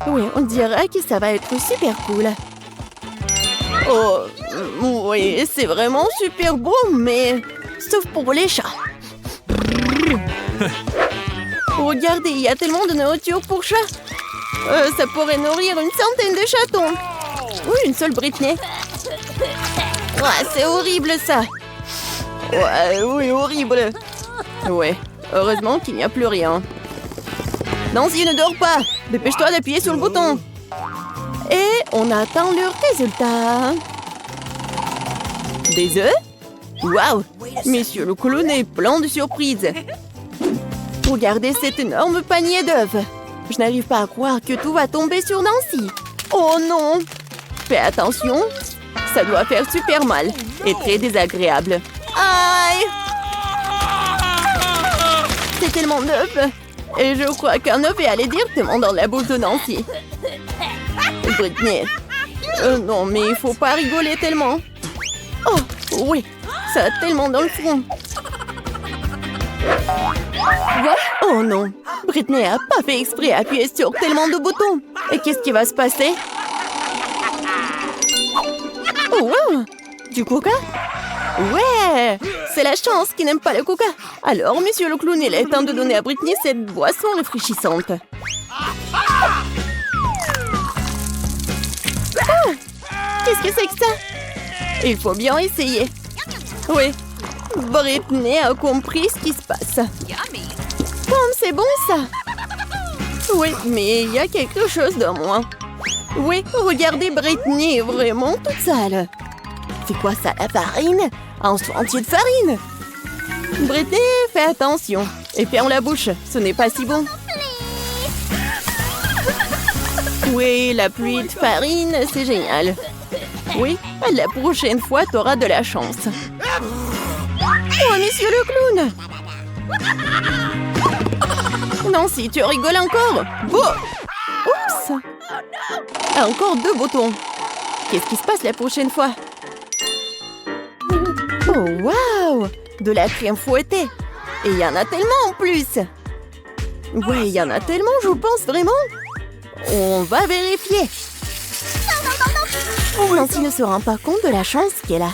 Oui, on dirait que ça va être super cool. Oh, oui, c'est vraiment super beau, mais... Sauf pour les chats. Regardez, il y a tellement de nourriture pour chats. Ça pourrait nourrir une centaine de chatons. Oui, une seule Britney. Ouais, c'est horrible, ça. Ouais, oui, horrible. Ouais, heureusement qu'il n'y a plus rien. Nancy, ne dors pas. Dépêche-toi d'appuyer sur le bouton. Et on attend le résultat. Des œufs? Waouh! Monsieur le clown est plein de surprises. Regardez cet énorme panier d'œufs. Je n'arrive pas à croire que tout va tomber sur Nancy. Oh non! Fais attention. Ça doit faire super mal et très désagréable. Aïe! C'est tellement d'œufs. Et je crois qu'un œuf est allé directement dans la bouche de Nancy. Britney. Non, mais il faut pas rigoler tellement. Oh, oui. Ça a tellement dans le front. Oh non. Britney a pas fait exprès d'appuyer sur tellement de boutons. Et qu'est-ce qui va se passer? Oh, wow. Du coca? Ouais! C'est la chance qui n'aime pas le coca. Alors, monsieur le clown, il est temps de donner à Britney cette boisson rafraîchissante. Ah! Qu'est-ce que c'est que ça? Il faut bien essayer. Oui, Britney a compris ce qui se passe. C'est bon, ça? Oui, mais il y a quelque chose de moins. Oui, regardez, Britney est vraiment toute sale. C'est quoi ça, la farine? Un seau entier de farine? Britney, fais attention. Et ferme la bouche, ce n'est pas si bon. Oui, la pluie de farine, c'est génial. Oui, la prochaine fois, t'auras de la chance. Oh, monsieur le clown! Nancy, tu rigoles encore? Bon! Oups! Encore 2 boutons. Qu'est-ce qui se passe la prochaine fois? Oh, waouh! De la crème fouettée. Et il y en a tellement en plus. Ouais, il y en a tellement, je pense vraiment. On va vérifier. Nancy ne se rend pas compte de la chance qu'elle a.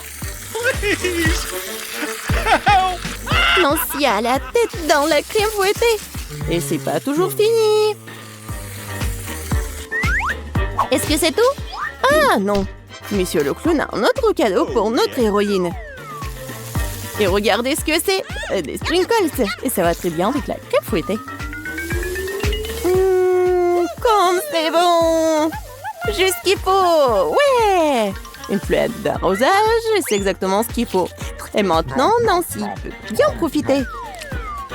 Nancy a la tête dans la crème fouettée. Et c'est pas toujours fini. Est-ce que c'est tout? Ah non. Monsieur le clown a un autre cadeau pour notre héroïne. Et regardez ce que c'est. Des sprinkles. Et ça va très bien avec la crème fouettée. Comme c'est bon. Juste ce qu'il faut. Ouais. Une fleur d'arrosage, c'est exactement ce qu'il faut. Et maintenant, Nancy peut bien profiter.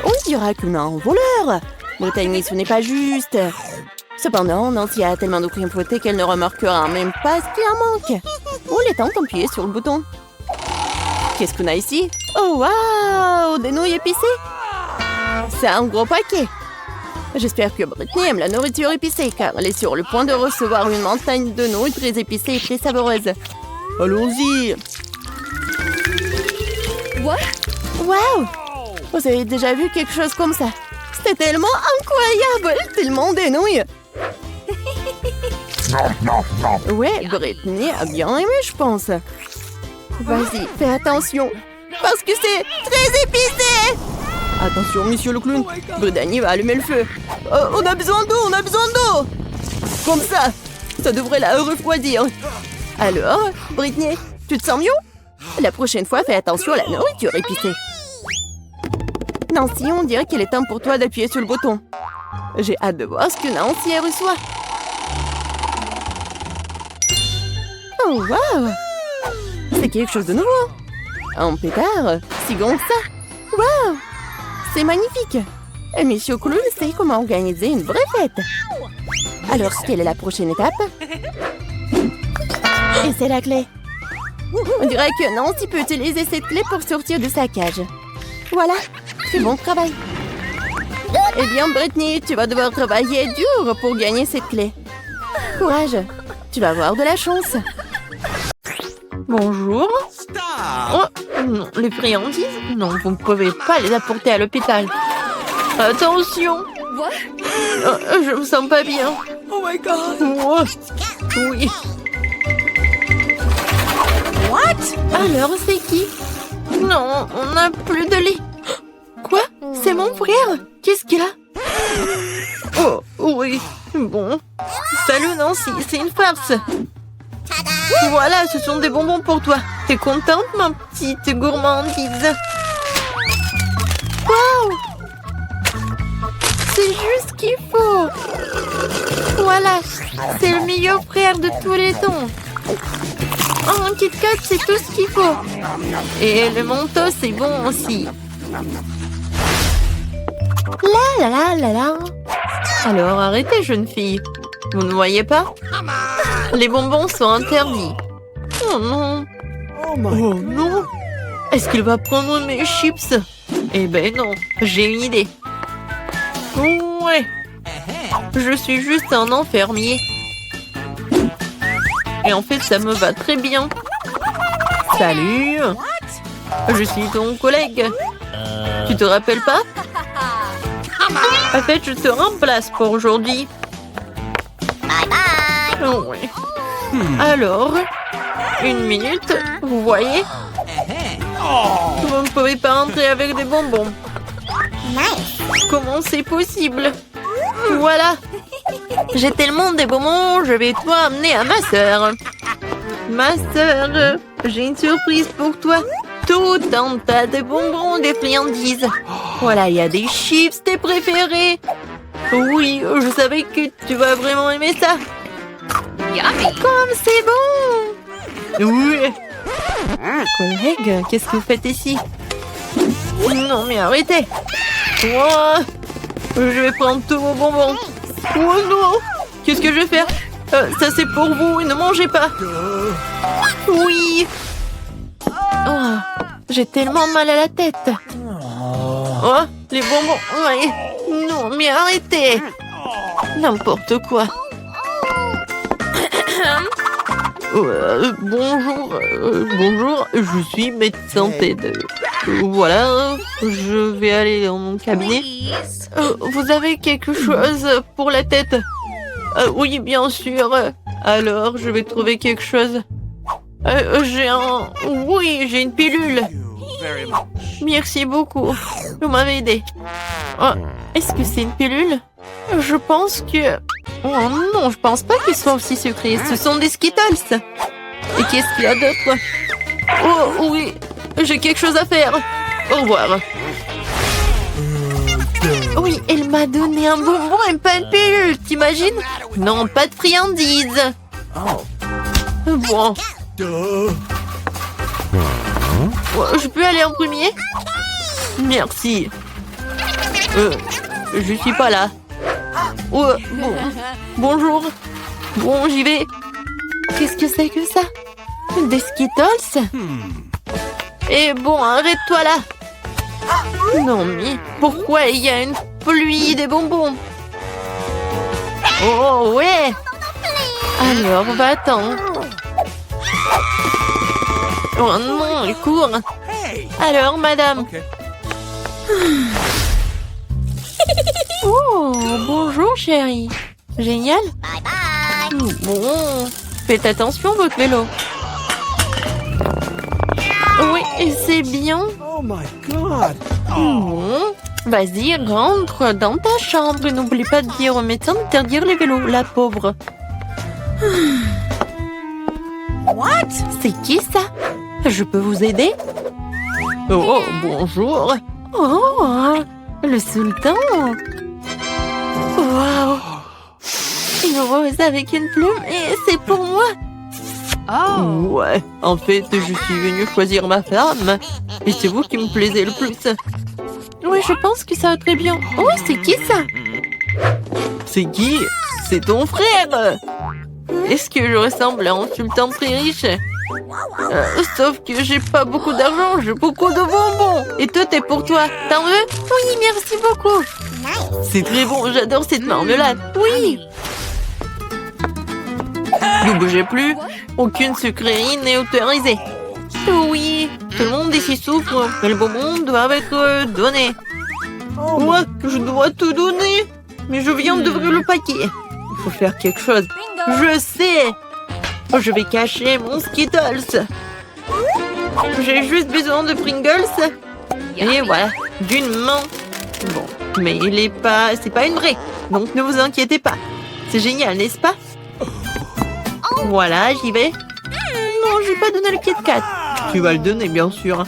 On dira qu'on a un voleur. Brittany, ce n'est pas juste. Cependant, Nancy a tellement de crème fouettée qu'elle ne remarquera même pas ce qui en manque. On est temps d'appuyer sur le bouton. Qu'est-ce qu'on a ici? Oh, waouh! Des nouilles épicées? C'est un gros paquet. J'espère que Britney aime la nourriture épicée, car elle est sur le point de recevoir une montagne de nouilles très épicées et très savoureuses. Allons-y! Waouh! Vous avez déjà vu quelque chose comme ça? C'était tellement incroyable! Tellement des nouilles! Ouais, Brittany a bien aimé, je pense. Vas-y, fais attention. Parce que c'est très épicé! Attention, monsieur le clown. Brittany va allumer le feu. On a besoin d'eau, on a besoin d'eau! Comme ça, ça devrait la refroidir. Alors, Brittany, tu te sens mieux? La prochaine fois, fais attention à la nourriture épicée. Nancy, on dirait qu'il est temps pour toi d'appuyer sur le bouton. J'ai hâte de voir ce que Nancy reçoit. Oh, waouh! C'est quelque chose de nouveau. Un pétard, si grand que ça. Waouh! C'est magnifique. Et Monsieur Clown sait comment organiser une vraie fête. Alors, quelle est la prochaine étape? Et c'est la clé. On dirait que Nancy peut utiliser cette clé pour sortir de sa cage. Voilà, c'est bon travail. Eh bien, Brittany, tu vas devoir travailler dur pour gagner cette clé. Courage, tu vas avoir de la chance. Bonjour. Oh, non, les friandises? Non, vous ne pouvez pas les apporter à l'hôpital. Attention. Je me sens pas bien. Oh my god! Oh, oui. What? Alors, c'est qui? Non, on n'a plus de lit. Quoi? C'est mon frère? Qu'est-ce qu'il a? Oh, oui. Bon. Salut Nancy, c'est une farce. Voilà, ce sont des bonbons pour toi. T'es contente, ma petite gourmandise? Waouh! C'est juste ce qu'il faut. Voilà, c'est le meilleur frère de tous les temps. Oh, un Kit Kat, c'est tout ce qu'il faut. Et le Mentos, c'est bon aussi. La la la la la. Alors, arrêtez, jeune fille. Vous ne voyez pas? Les bonbons sont interdits. Oh non. Oh non. Est-ce qu'il va prendre mes chips? Eh ben non, j'ai une idée. Ouais. Je suis juste un enfermier. Et en fait, ça me va très bien. Salut. Je suis ton collègue. Tu te rappelles pas? En fait, je te remplace pour aujourd'hui. Oh, ouais. Alors, une minute, vous voyez? Vous ne pouvez pas entrer avec des bonbons. Comment c'est possible? Voilà. J'ai tellement des bonbons, je vais toi amener à ma sœur. Ma sœur, j'ai une surprise pour toi. Tout un tas de bonbons, des friandises. Voilà, il y a des chips, tes préférés. Oui, je savais que tu vas vraiment aimer ça. Comme c'est bon. Oui. Collègue, qu'est-ce que vous faites ici? Non, mais arrêtez. Oh, je vais prendre tous vos bonbons. Oh non. Qu'est-ce que je vais faire? Ça c'est pour vous, ne mangez pas. Oui. Oh, j'ai tellement mal à la tête. Oh, les bonbons. Ouais. Non, mais arrêtez. N'importe quoi. Bonjour, bonjour, je suis médecin TED. Voilà, je vais aller dans mon cabinet. Vous avez quelque chose pour la tête? Oui, bien sûr. Alors, je vais trouver quelque chose. Oui, j'ai une pilule. Merci beaucoup. Vous m'avez aidé. Oh, est-ce que c'est une pilule? Je pense que... Oh non, je pense pas qu'ils soient aussi sucrés. Ce sont des Skittles. Et qu'est-ce qu'il y a d'autre? Oh oui, j'ai quelque chose à faire. Au revoir. Oui, elle m'a donné un bonbon et pas une pilule, t'imagines? Non, pas de friandises. Bon. Je peux aller en premier? Merci. Je suis pas là. Oh, bon. Bonjour. Bon, j'y vais. Qu'est-ce que c'est que ça? Des Skittles? Et bon, arrête-toi là. Non, mais pourquoi il y a une pluie des bonbons? Oh, ouais. Alors, va-t'en. Oh non, il court. Alors, madame. Oh, bonjour chérie. Génial. Bon, faites attention votre vélo. Oui, c'est bien. Oh my god! Bon, vas-y, rentre dans ta chambre. N'oublie pas de dire au médecin d'interdire les vélos, la pauvre. What? C'est qui ça? Je peux vous aider? Oh, bonjour. Oh, le sultan. Waouh. Une rose avec une plume et c'est pour moi. Oh. Ouais, en fait, je suis venue choisir ma femme. Et c'est vous qui me plaisez le plus. Oui, je pense que ça va très bien. Oh, c'est qui ça? C'est qui? C'est ton frère. Est-ce que je ressemble à un sultan très riche? Sauf que j'ai pas beaucoup d'argent, j'ai beaucoup de bonbons. Et toi, t'es pour toi. T'en veux? Oui, merci beaucoup. C'est très bon, j'adore cette marmelade. Oui. Ne bougez plus. Aucune sucrerie n'est autorisée. Oui, tout le monde ici souffre. Mais les bonbons doivent être donnés. Moi, je dois tout donner. Mais je viens d'ouvrir le paquet. Il faut faire quelque chose. Je sais. Je vais cacher mon Skittles. J'ai juste besoin de Pringles. Et voilà, d'une main. Bon, mais c'est pas une vraie. Donc ne vous inquiétez pas. C'est génial, n'est-ce pas? Voilà, j'y vais. Non, j'ai pas donné le Kit Kat. Tu vas le donner, bien sûr.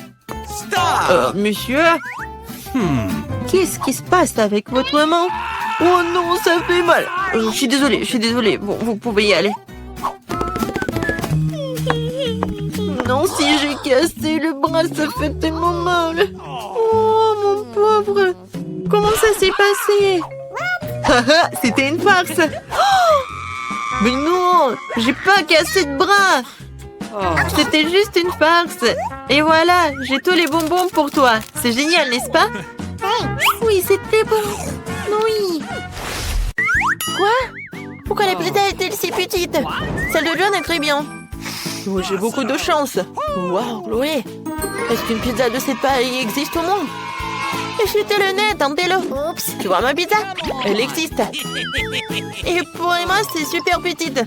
Monsieur? Qu'est-ce qui se passe avec votre maman? Oh non, ça fait mal. Je suis désolée. Bon, vous pouvez y aller. Non, si j'ai cassé le bras, ça fait tellement mal. Oh, mon pauvre. Comment ça s'est passé? Haha, c'était une farce. Oh, mais non, j'ai pas cassé de bras. C'était juste une farce. Et voilà, j'ai tous les bonbons pour toi. C'est génial, n'est-ce pas? Oui, c'était bon. Oui. Quoi? Pourquoi la pizza est-elle si petite? Celle de John est très bien. Oh, j'ai beaucoup de chance. Waouh, Chloé. Est-ce qu'une pizza de cette taille existe au monde? Jetez le nez, tentez-le. Oups, tu vois ma pizza? Elle existe. Et pour Emma, c'est super petite.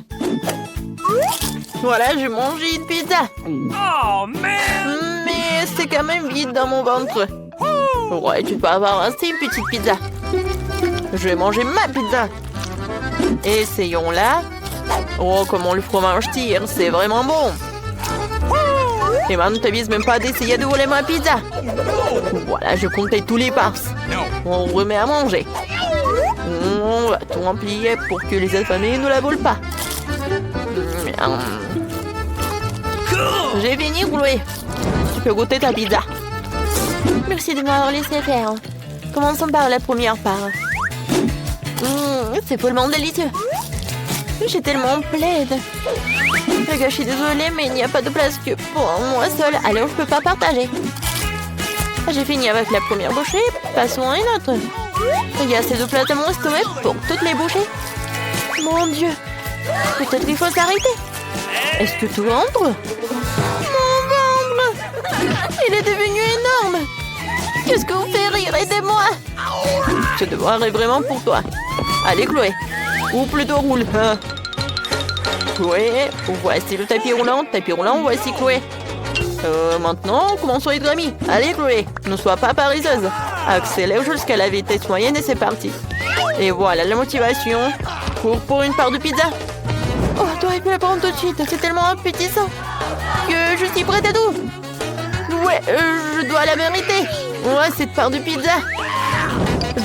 Voilà, j'ai mangé une pizza. Oh man! Mais c'est quand même vide dans mon ventre. Ouais, tu peux avoir assez une petite pizza. Je vais manger ma pizza. Essayons-la. Oh, comment le fromage tire, c'est vraiment bon. Emma ne t'avise même pas d'essayer de voler ma pizza. Voilà, je comptais tous les parts. On remet à manger. On va tout remplir pour que les affamés ne la volent pas. J'ai fini, Chloé. Tu peux goûter ta pizza. Merci de m'avoir laissé faire. Commençons par la première part. C'est follement délicieux. J'ai tellement plaide. Je suis désolée, mais il n'y a pas de place que pour moi seule. Alors je peux pas partager. J'ai fini avec la première bouchée. Passons à une autre. Il y a assez de place dans mon estomac pour toutes les bouchées. Mon Dieu. Peut-être qu'il faut s'arrêter. Est-ce que tout rentre? Mon ventre! Il est devenu énorme. Qu'est-ce que vous fait rire? Aidez-moi. Ce devoir est vraiment pour toi. Allez, Chloé. Ou plutôt roule. Chloé, voici le tapis roulant. Voici Chloé. Maintenant, commençons à être amis. Allez, Chloé, ne sois pas paresseuse. Accélère jusqu'à la vitesse moyenne et c'est parti. Et voilà la motivation. Cours pour une part de pizza. Oh, tu aurais pu la prendre tout de suite. C'est tellement appétissant que je suis prête à tout. Ouais, je dois la mériter. Ouais, cette part de pizza.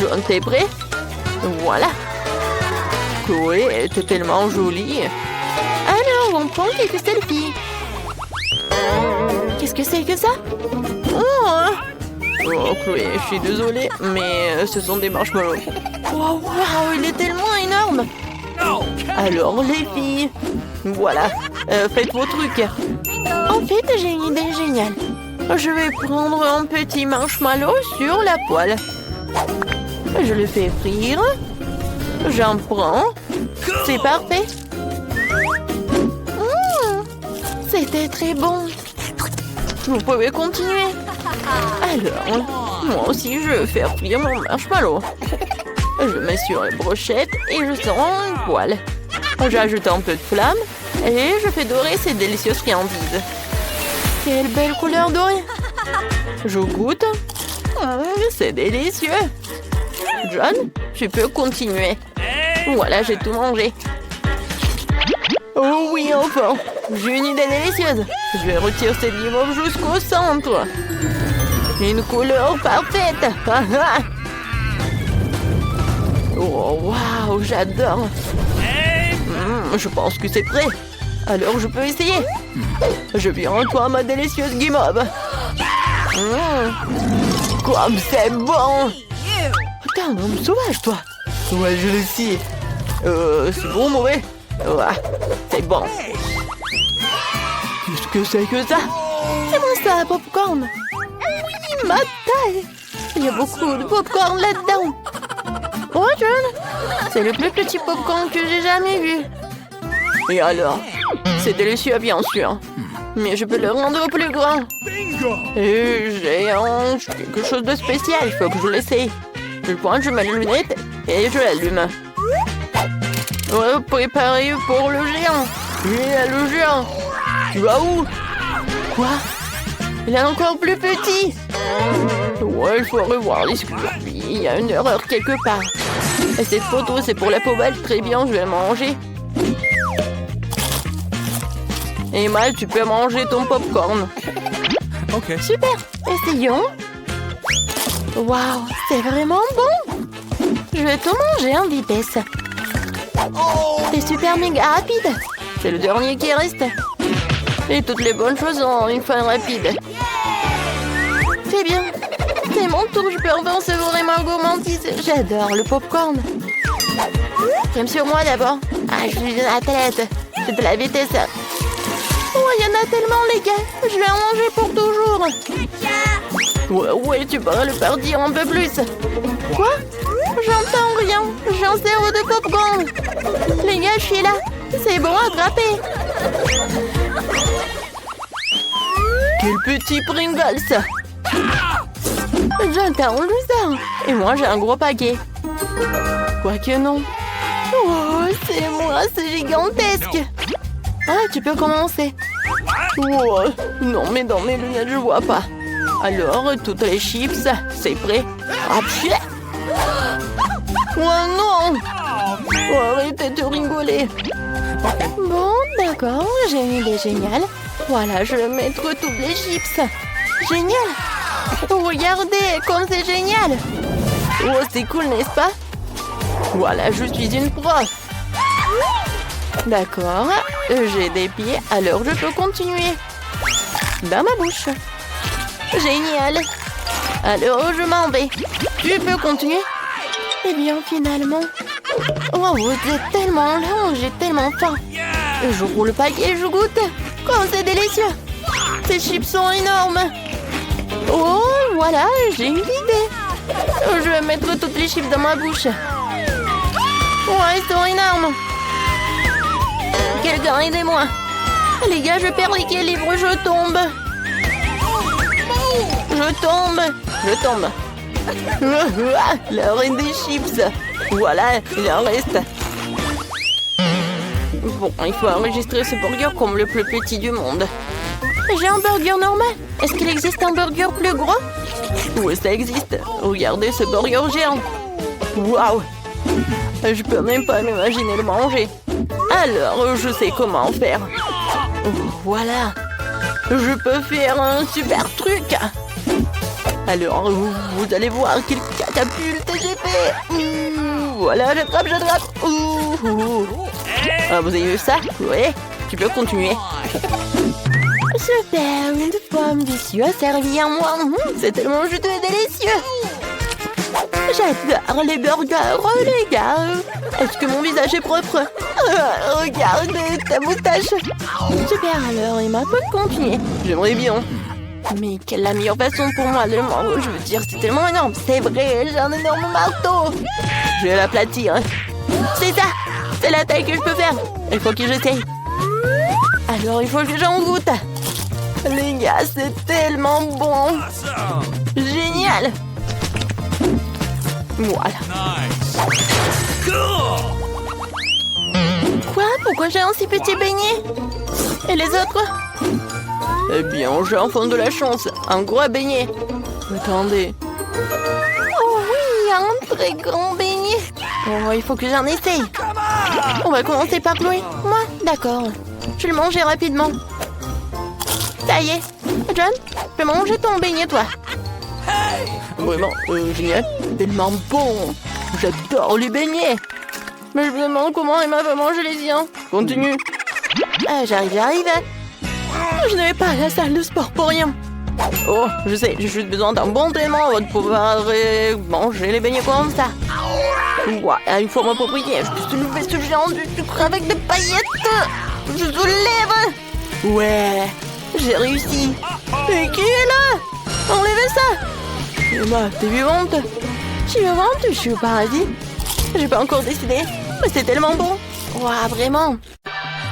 John, t'es prêt? Voilà. Chloé, t'es tellement jolie. Alors, on prend quelques selfies. Qu'est-ce que c'est que ça? Oh, Chloé, je suis désolée, mais ce sont des marshmallows. Wow, il est tellement énorme. Alors, les filles, voilà, faites vos trucs. En fait, j'ai une idée géniale. Je vais prendre un petit marshmallow sur la poêle. Je le fais frire. J'en prends. C'est parfait. C'était très bon. Vous pouvez continuer. Alors, Moi aussi, je veux faire cuire mon marshmallow. Je mets sur les brochettes et je sens une poêle. J'ajoute un peu de flamme et je fais dorer ces délicieuses friandises. Quelle belle couleur dorée! Je goûte. C'est délicieux. John, tu peux continuer. Voilà, j'ai tout mangé. Oh oui, enfin. J'ai une idée délicieuse. Je vais retirer cette guimauve jusqu'au centre. Une couleur parfaite. Oh, waouh, j'adore. Je pense que c'est prêt. Alors, je peux essayer. Je viens à toi, ma délicieuse guimauve. Comme c'est bon. T'es un homme sauvage, toi. Ouais, je le sais. C'est bon, mauvais. Ouais, c'est bon. Qu'est-ce que c'est que ça? C'est moi ça, popcorn. Oui, ma taille. Il y a beaucoup de popcorn là-dedans. Oh, John, c'est le plus petit popcorn que j'ai jamais vu. Et alors? C'est délicieux, bien sûr. Mais je peux le rendre plus grand. Et j'ai quelque chose de spécial. Il faut que je l'essaye. Je pointe, je mets les lunettes et je l'allume. Préparé pour le géant. Le géant. Tu vas où? Quoi? Il est encore plus petit. Ouais, il faut revoir les sculptures. Il y a une erreur quelque part. Et cette photo, c'est pour la poubelle. Très bien, je vais manger. Emma, tu peux manger ton popcorn. Ok. Super, essayons. Waouh, c'est vraiment bon. Je vais tout manger en vitesse. C'est super méga rapide. C'est le dernier qui reste. Et toutes les bonnes choses ont une fin rapide. C'est bien. C'est mon tour, je peux enfin savourer ma gourmandise. J'adore le popcorn. Crème sur moi d'abord. Ah, je suis une athlète. C'est de la vitesse. Oh, il y en a tellement, les gars. Je vais en manger pour toujours. Ouais, tu pourrais le faire dire un peu plus. Quoi? J'entends rien. J'ai un cerveau de popcorn. Les gars, je suis là. C'est bon, attrapé. Quel petit Pringles. J'entends le loser. Et moi, j'ai un gros paquet. Quoique non. Oh, c'est moi, c'est gigantesque. Ah, tu peux commencer. Oh, non, mais dans mes lunettes, je vois pas. Alors, toutes les chips, c'est prêt. Ah, pchit. Oh non. Oh, arrêtez de rigoler. Bon, d'accord, j'ai une idée géniale. Voilà, je vais mettre toutes les chips. Génial. Regardez, comme c'est génial. Oh, c'est cool, n'est-ce pas? Voilà, je suis une prof. D'accord, j'ai des pieds, alors je peux continuer. Dans ma bouche. Génial. Alors, je m'en vais. Tu peux continuer? Eh bien, finalement... Oh, vous êtes tellement lent, j'ai tellement faim. Je roule le paquet, je goûte. Comme c'est délicieux. Ces chips sont énormes. Oh, voilà, j'ai une idée. Je vais mettre toutes les chips dans ma bouche. Ouais, ils sont énormes. Quelqu'un, aidez-moi. Les gars, je perds l'équilibre, je tombe. Je tombe. La reine des chips. Voilà, il en reste. Bon, il faut enregistrer ce burger comme le plus petit du monde. J'ai un burger normal. Est-ce qu'il existe un burger plus gros? Oui, ça existe. Regardez ce burger géant. Waouh! Je peux même pas m'imaginer le manger. Alors, je sais comment faire. Oh, voilà. Je peux faire un super truc. Alors, vous allez voir quelle catapulte j'ai fait. Voilà, j'attrape. Ah, vous avez vu ça? Oui, tu peux continuer. Super, une pomme vicieuse servie à moi. C'est tellement juteux et délicieux. J'adore les burgers, les gars. Est-ce que mon visage est propre? Regarde ta moustache. Super, alors Emma peut continuer. J'aimerais bien. Mais quelle est la meilleure façon pour moi de le manger? Je veux dire, c'est tellement énorme. C'est vrai, j'ai un énorme marteau. Je vais l'aplatir. C'est ça. C'est la taille que je peux faire. Il faut que j'essaye. Alors, il faut que j'en goûte. Les gars, c'est tellement bon. Génial. Voilà. Cool. Quoi? Pourquoi j'ai un si petit beignet? Et les autres? Eh bien, j'ai enfin de la chance. Un gros beignet. Attendez. Oh oui, un très grand beignet. Oh, il faut que j'en essaye. On va commencer par Chloé. Moi? D'accord. Je vais le manger rapidement. Ça y est. John, fais manger ton beignet, toi. Vraiment, génial. Tellement bon. J'adore les beignets. Mais je me demande comment Emma va manger les siens. Continue. Ah, j'arrive. Je ne vais pas à la salle de sport pour rien. Oh, je sais, j'ai juste besoin d'un bon entraînement avant de pouvoir manger les beignets comme ça. Ouais, il faut m'approprier. Je peux soulever ce géant du sucre avec des paillettes. Je soulève. Ouais, j'ai réussi. Et qui est là? Enlevez ça. Emma, t'es vivante? Je suis vivante, je suis au paradis. J'ai pas encore décidé, mais c'est tellement bon. Ouah, vraiment.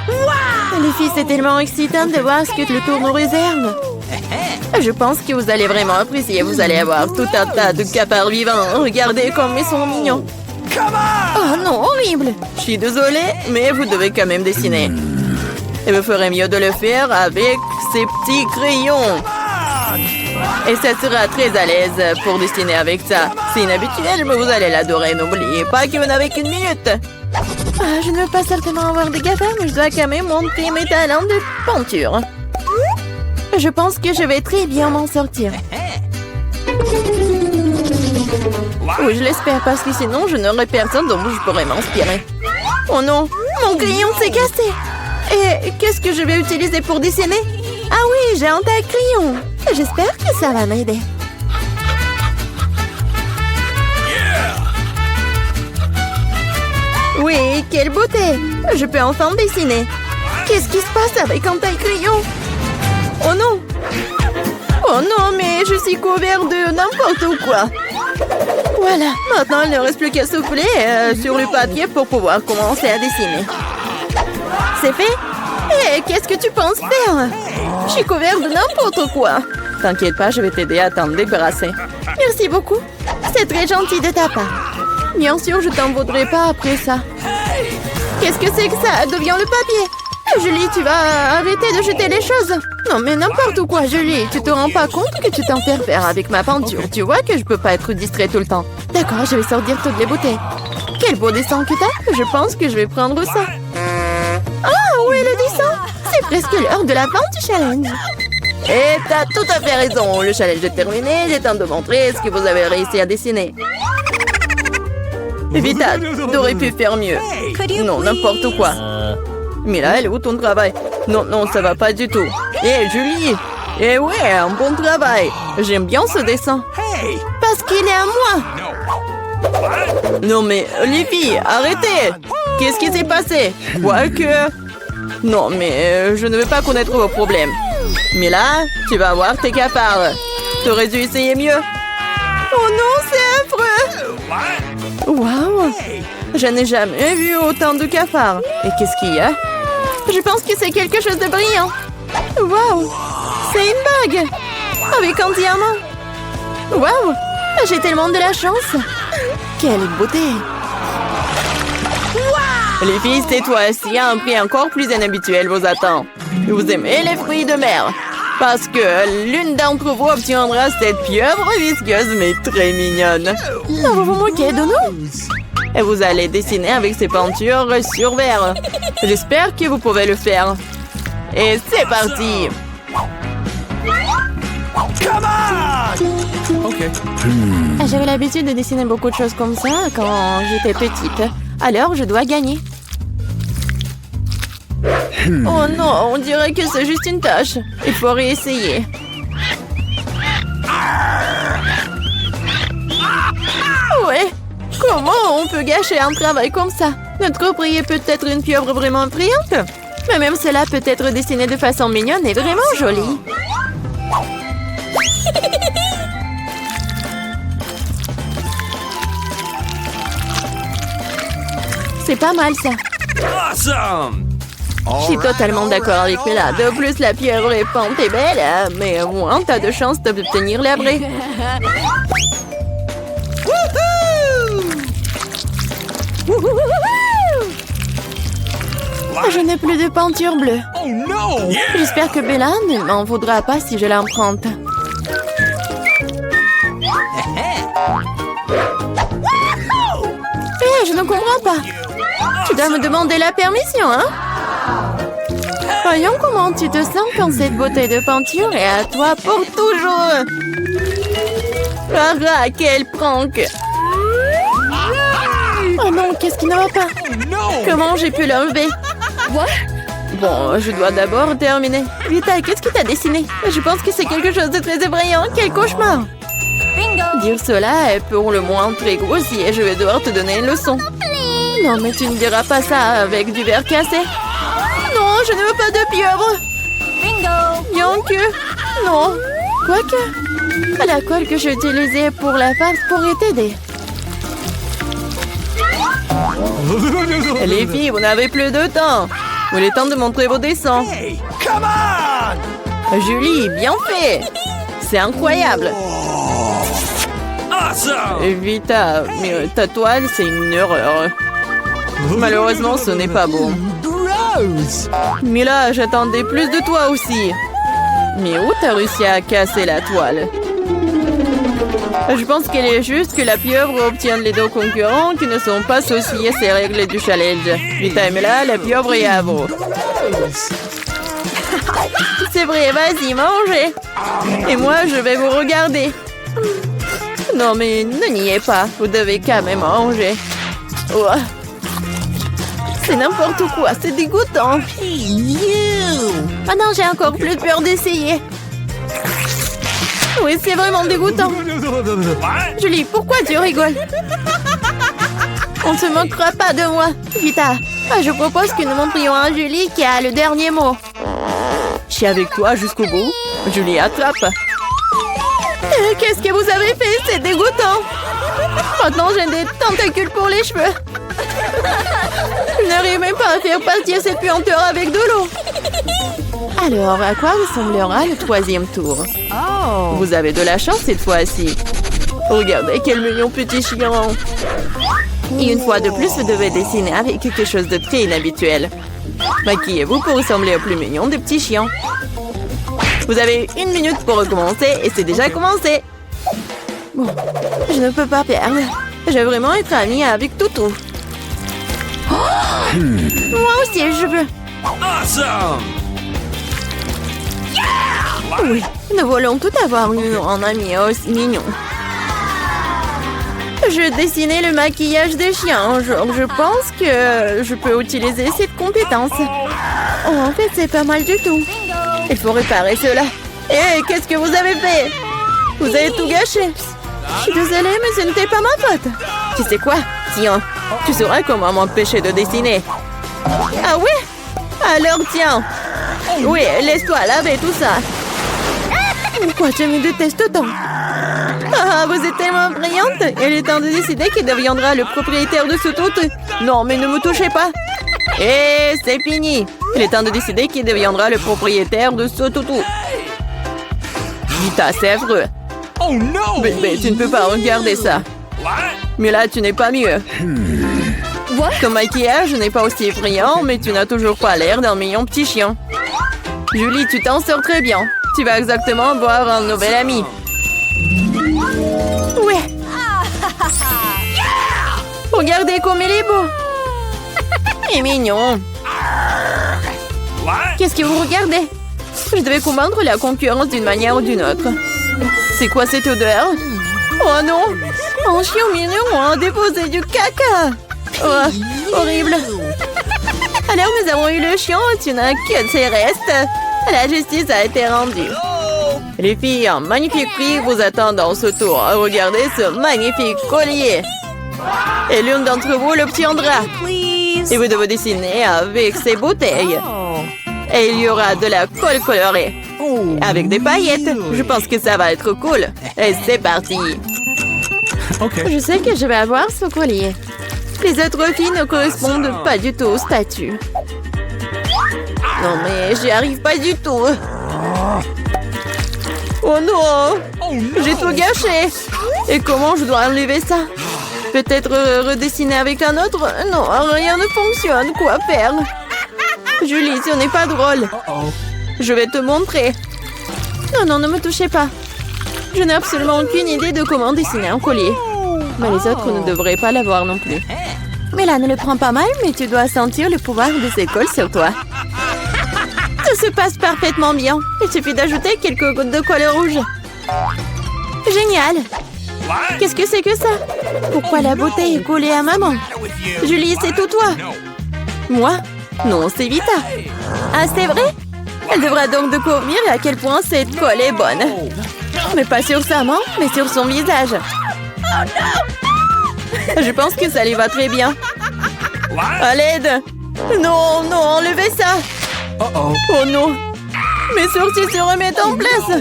Wow. Les filles, c'est tellement excitant de voir ce que le tour nous réserve. Je pense que vous allez vraiment apprécier. Vous allez avoir tout un tas de cafards vivants. Regardez comme ils sont mignons. Oh non, horrible. Je suis désolée, mais vous devez quand même dessiner. Et vous ferez mieux de le faire avec ces petits crayons. Et ça sera très à l'aise pour dessiner avec ça. C'est inhabituel, mais vous allez l'adorer. N'oubliez pas que vous n'avez qu'une minute. Ah, je ne veux pas certainement avoir des cafards, mais je dois quand même montrer mes talents de peinture. Je pense que je vais très bien m'en sortir. Oui, je l'espère, parce que sinon, je n'aurai personne dont je pourrais m'inspirer. Oh non, mon crayon s'est cassé. Et qu'est-ce que je vais utiliser pour dessiner? Ah oui, j'ai un tas de crayons. J'espère que ça va m'aider. Oui, quelle beauté! Je peux enfin dessiner. Qu'est-ce qui se passe avec un taille-crayon? Oh non! Oh non, mais je suis couvert de n'importe quoi. Voilà, maintenant il ne reste plus qu'à souffler sur le papier pour pouvoir commencer à dessiner. C'est fait? Hé, qu'est-ce que tu penses faire? Je suis couvert de n'importe quoi. T'inquiète pas, je vais t'aider à t'en débarrasser. Merci beaucoup. C'est très gentil de ta part. Bien sûr, je t'en voudrais pas après ça. Qu'est-ce que c'est que ça? Deviens le papier. Julie, tu vas arrêter de jeter les choses. Non, mais n'importe quoi, Julie. Tu te rends pas compte que tu t'interfères avec ma peinture. Tu vois que je peux pas être distrait tout le temps. D'accord, je vais sortir toutes les bouteilles. Quel beau dessin que t'as. Je pense que je vais prendre ça. Ah, où est le dessin? C'est presque l'heure de la fin du challenge. Et t'as tout à fait raison. Le challenge est terminé. Il est temps de montrer ce que vous avez réussi à dessiner. Vita, t'aurais pu faire mieux. Non, n'importe quoi. Mais là, elle est où ton travail? Non, non, ça va pas du tout. Hé, Julie! Eh ouais, un bon travail. J'aime bien ce dessin. Parce qu'il est à moi. Non, mais les filles, arrêtez! Qu'est-ce qui s'est passé? Quoique... Non, mais je ne veux pas connaître vos problèmes. Mais là, tu vas avoir tes cafards. T'aurais dû essayer mieux. Oh non, c'est affreux! Waouh! Je n'ai jamais vu autant de cafards. Et qu'est-ce qu'il y a? Je pense que c'est quelque chose de brillant. Waouh! C'est une bague! Avec un diamant! Waouh! J'ai tellement de la chance! Quelle beauté! Les filles, cette fois-ci, un prix encore plus inhabituel vous attend. Vous aimez les fruits de mer? Parce que l'une d'entre vous obtiendra cette pieuvre visqueuse mais très mignonne. Non, vous vous moquez de nous? Et vous allez dessiner avec ces peintures sur verre. J'espère que vous pouvez le faire. Et c'est parti! J'avais l'habitude de dessiner beaucoup de choses comme ça quand j'étais petite. Alors, je dois gagner. Oh non, on dirait que c'est juste une tâche. Il faut réessayer. Ouais. Comment on peut gâcher un travail comme ça? Notre prix est peut-être une pieuvre vraiment brillante. Mais même cela peut être dessiné de façon mignonne et vraiment jolie. C'est pas mal ça. Awesome! Je suis totalement d'accord avec Mela. De plus, la pieuvre est peinte et belle, mais au moins, t'as de chance d'obtenir la vraie. Je n'ai plus de peinture bleue. Oh no! J'espère que Bella ne m'en voudra pas si je l'emprunte. Hé, je ne comprends pas. Tu dois me demander la permission, hein? Voyons comment tu te sens quand cette bouteille de peinture est à toi pour toujours. Ah, quel prank! Oh non, qu'est-ce qui ne va pas? Comment j'ai pu l'enlever? Bon, je dois d'abord terminer. Vita, qu'est-ce qui t'a dessiné? Je pense que c'est quelque chose de très effrayant. Quel cauchemar! Dire cela est pour le moins très grossier. Je vais devoir te donner une leçon. Non, mais tu ne diras pas ça avec du verre cassé. Non, je ne veux pas de pieuvre. Bien que... Non. Quoique... La colle que j'ai utilisée pour la pâte pourrait t'aider. Les filles, vous n'avez plus de temps. Il est temps de montrer vos dessins. Hey, come on! Julie, bien fait. C'est incroyable. Awesome! Vita, mais ta toile, c'est une erreur. Malheureusement, ce n'est pas bon. Gross! Mais là, j'attendais plus de toi aussi. Mais où t'as réussi à casser la toile? Je pense qu'il est juste que la pieuvre obtienne les deux concurrents qui ne sont pas associés à ces règles du challenge. Vita et Mela, la pieuvre est à vous. C'est vrai, vas-y, mangez. Et moi, je vais vous regarder. Non, mais ne niez pas. Vous devez quand même manger. Oh. C'est n'importe quoi, c'est dégoûtant. Maintenant, j'ai encore plus peur d'essayer. Oui, c'est vraiment dégoûtant. Julie, pourquoi tu rigoles? On ne se moquera pas de moi. Vita, je propose que nous montrions à Julie qui a le dernier mot. Je suis avec toi jusqu'au bout. Julie, attrape. Qu'est-ce que vous avez fait? C'est dégoûtant. Maintenant, j'ai des tentacules pour les cheveux. Je n'arrive même pas à faire partir cette puanteur avec de l'eau. Alors, à quoi ressemblera le troisième tour? Vous avez de la chance cette fois-ci. Regardez quel mignon petit chien. Et une fois de plus, vous devez dessiner avec quelque chose de très inhabituel. Maquillez-vous pour ressembler au plus mignon des petits chiens. Vous avez 1 minute pour recommencer et c'est déjà commencé. Bon, je ne peux pas perdre. Je veux vraiment être amie avec Toutou. Moi aussi, je veux. Awesome! Oui, nous voulons tout avoir un ami aussi mignon. Je dessinais le maquillage des chiens. Je pense que je peux utiliser cette compétence. Oh, en fait, c'est pas mal du tout. Il faut réparer cela. Hé, qu'est-ce que vous avez fait? Vous avez tout gâché. Je suis désolée, mais ce n'était pas ma faute. Tu sais quoi? Tiens, tu sauras comment m'empêcher de dessiner. Ah oui? Alors tiens. Oui, laisse-toi laver tout ça. Pourquoi tu me détestes tant? Ah, vous êtes tellement brillante. Il est temps de décider qui deviendra le propriétaire de ce tout. Non, mais ne me touchez pas. Et c'est fini. Il est temps de décider qui deviendra le propriétaire de ce toutou. Vita, c'est affreux. Oh no! Bébé, tu ne peux pas regarder ça. What? Mais là, tu n'es pas mieux. Ton maquillage n'est pas aussi effrayant, mais tu n'as toujours pas l'air d'un mignon petit chien. Julie, tu t'en sors très bien. Tu vas exactement voir un nouvel ami. Ouais. Regardez comme il est beau. Il est mignon. What? Qu'est-ce que vous regardez? Je devais combattre la concurrence d'une manière ou d'une autre. C'est quoi cette odeur? Oh non! Un chien mignon a déposé du caca! Oh, horrible! Alors nous avons eu le chien, tu n'as que ses restes. La justice a été rendue. Les filles, un magnifique prix vous attend dans ce tour. Regardez ce magnifique collier. Et l'une d'entre vous l'obtiendra. Et vous devez dessiner avec ces bouteilles. Et il y aura de la colle colorée. Avec des paillettes. Je pense que ça va être cool. Et c'est parti. Je sais que je vais avoir ce collier. Les autres filles ne correspondent pas du tout au statut. Non mais j'y arrive pas du tout. Oh non! J'ai tout gâché. Et comment je dois enlever ça? Peut-être redessiner avec un autre? Non, rien ne fonctionne. Quoi faire? Julie, ce n'est pas drôle. Je vais te montrer. Non, non, ne me touchez pas. Je n'ai absolument aucune idée de comment dessiner un collier. Mais les autres ne devraient pas l'avoir non plus. Mais là, ne le prends pas mal, mais tu dois sentir le pouvoir de ces cols sur toi. Tout se passe parfaitement bien. Il suffit d'ajouter quelques gouttes de colle rouge. Génial! Qu'est-ce que c'est que ça? Pourquoi la bouteille est collée à maman? Julie, c'est tout toi. Moi? Non, c'est Vita. Ah, c'est vrai? Elle devra donc découvrir à quel point cette colle est bonne. Mais pas sur sa main, mais sur son visage. Je pense que ça lui va très bien. À l'aide! Non, non, enlevez ça! Oh non! Mes sourcils se remettent en place!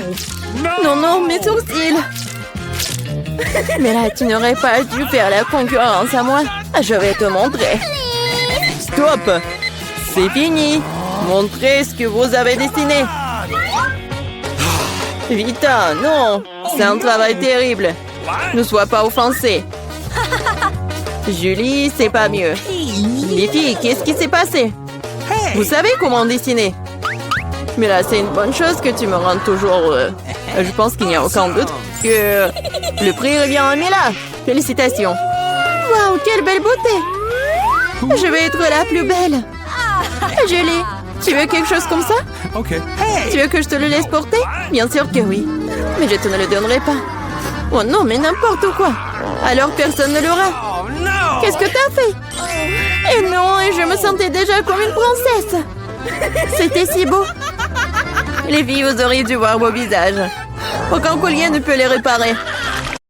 Non, non, mes sourcils! Mais là, tu n'aurais pas dû faire la concurrence à moi. Je vais te montrer. Stop! C'est fini! Montrez ce que vous avez dessiné. Vita, non! C'est un travail terrible. Ne sois pas offensée. Julie, c'est pas mieux. Les filles, qu'est-ce qui s'est passé? Vous savez comment dessiner? Mais là, c'est une bonne chose que tu me rendes toujours... Je pense qu'il n'y a aucun doute que le prix revient à Mila. Félicitations. Waouh, quelle belle beauté. Je vais être la plus belle. Julie, tu veux quelque chose comme ça? Tu veux que je te le laisse porter? Bien sûr que oui. Mais je te ne le donnerai pas. Oh non, mais n'importe quoi. Alors personne ne l'aura. Qu'est-ce que t'as fait? Et non, et je me sentais déjà comme une princesse. C'était si beau. Les filles, vous auriez dû voir vos visages. Aucun collier ne peut les réparer.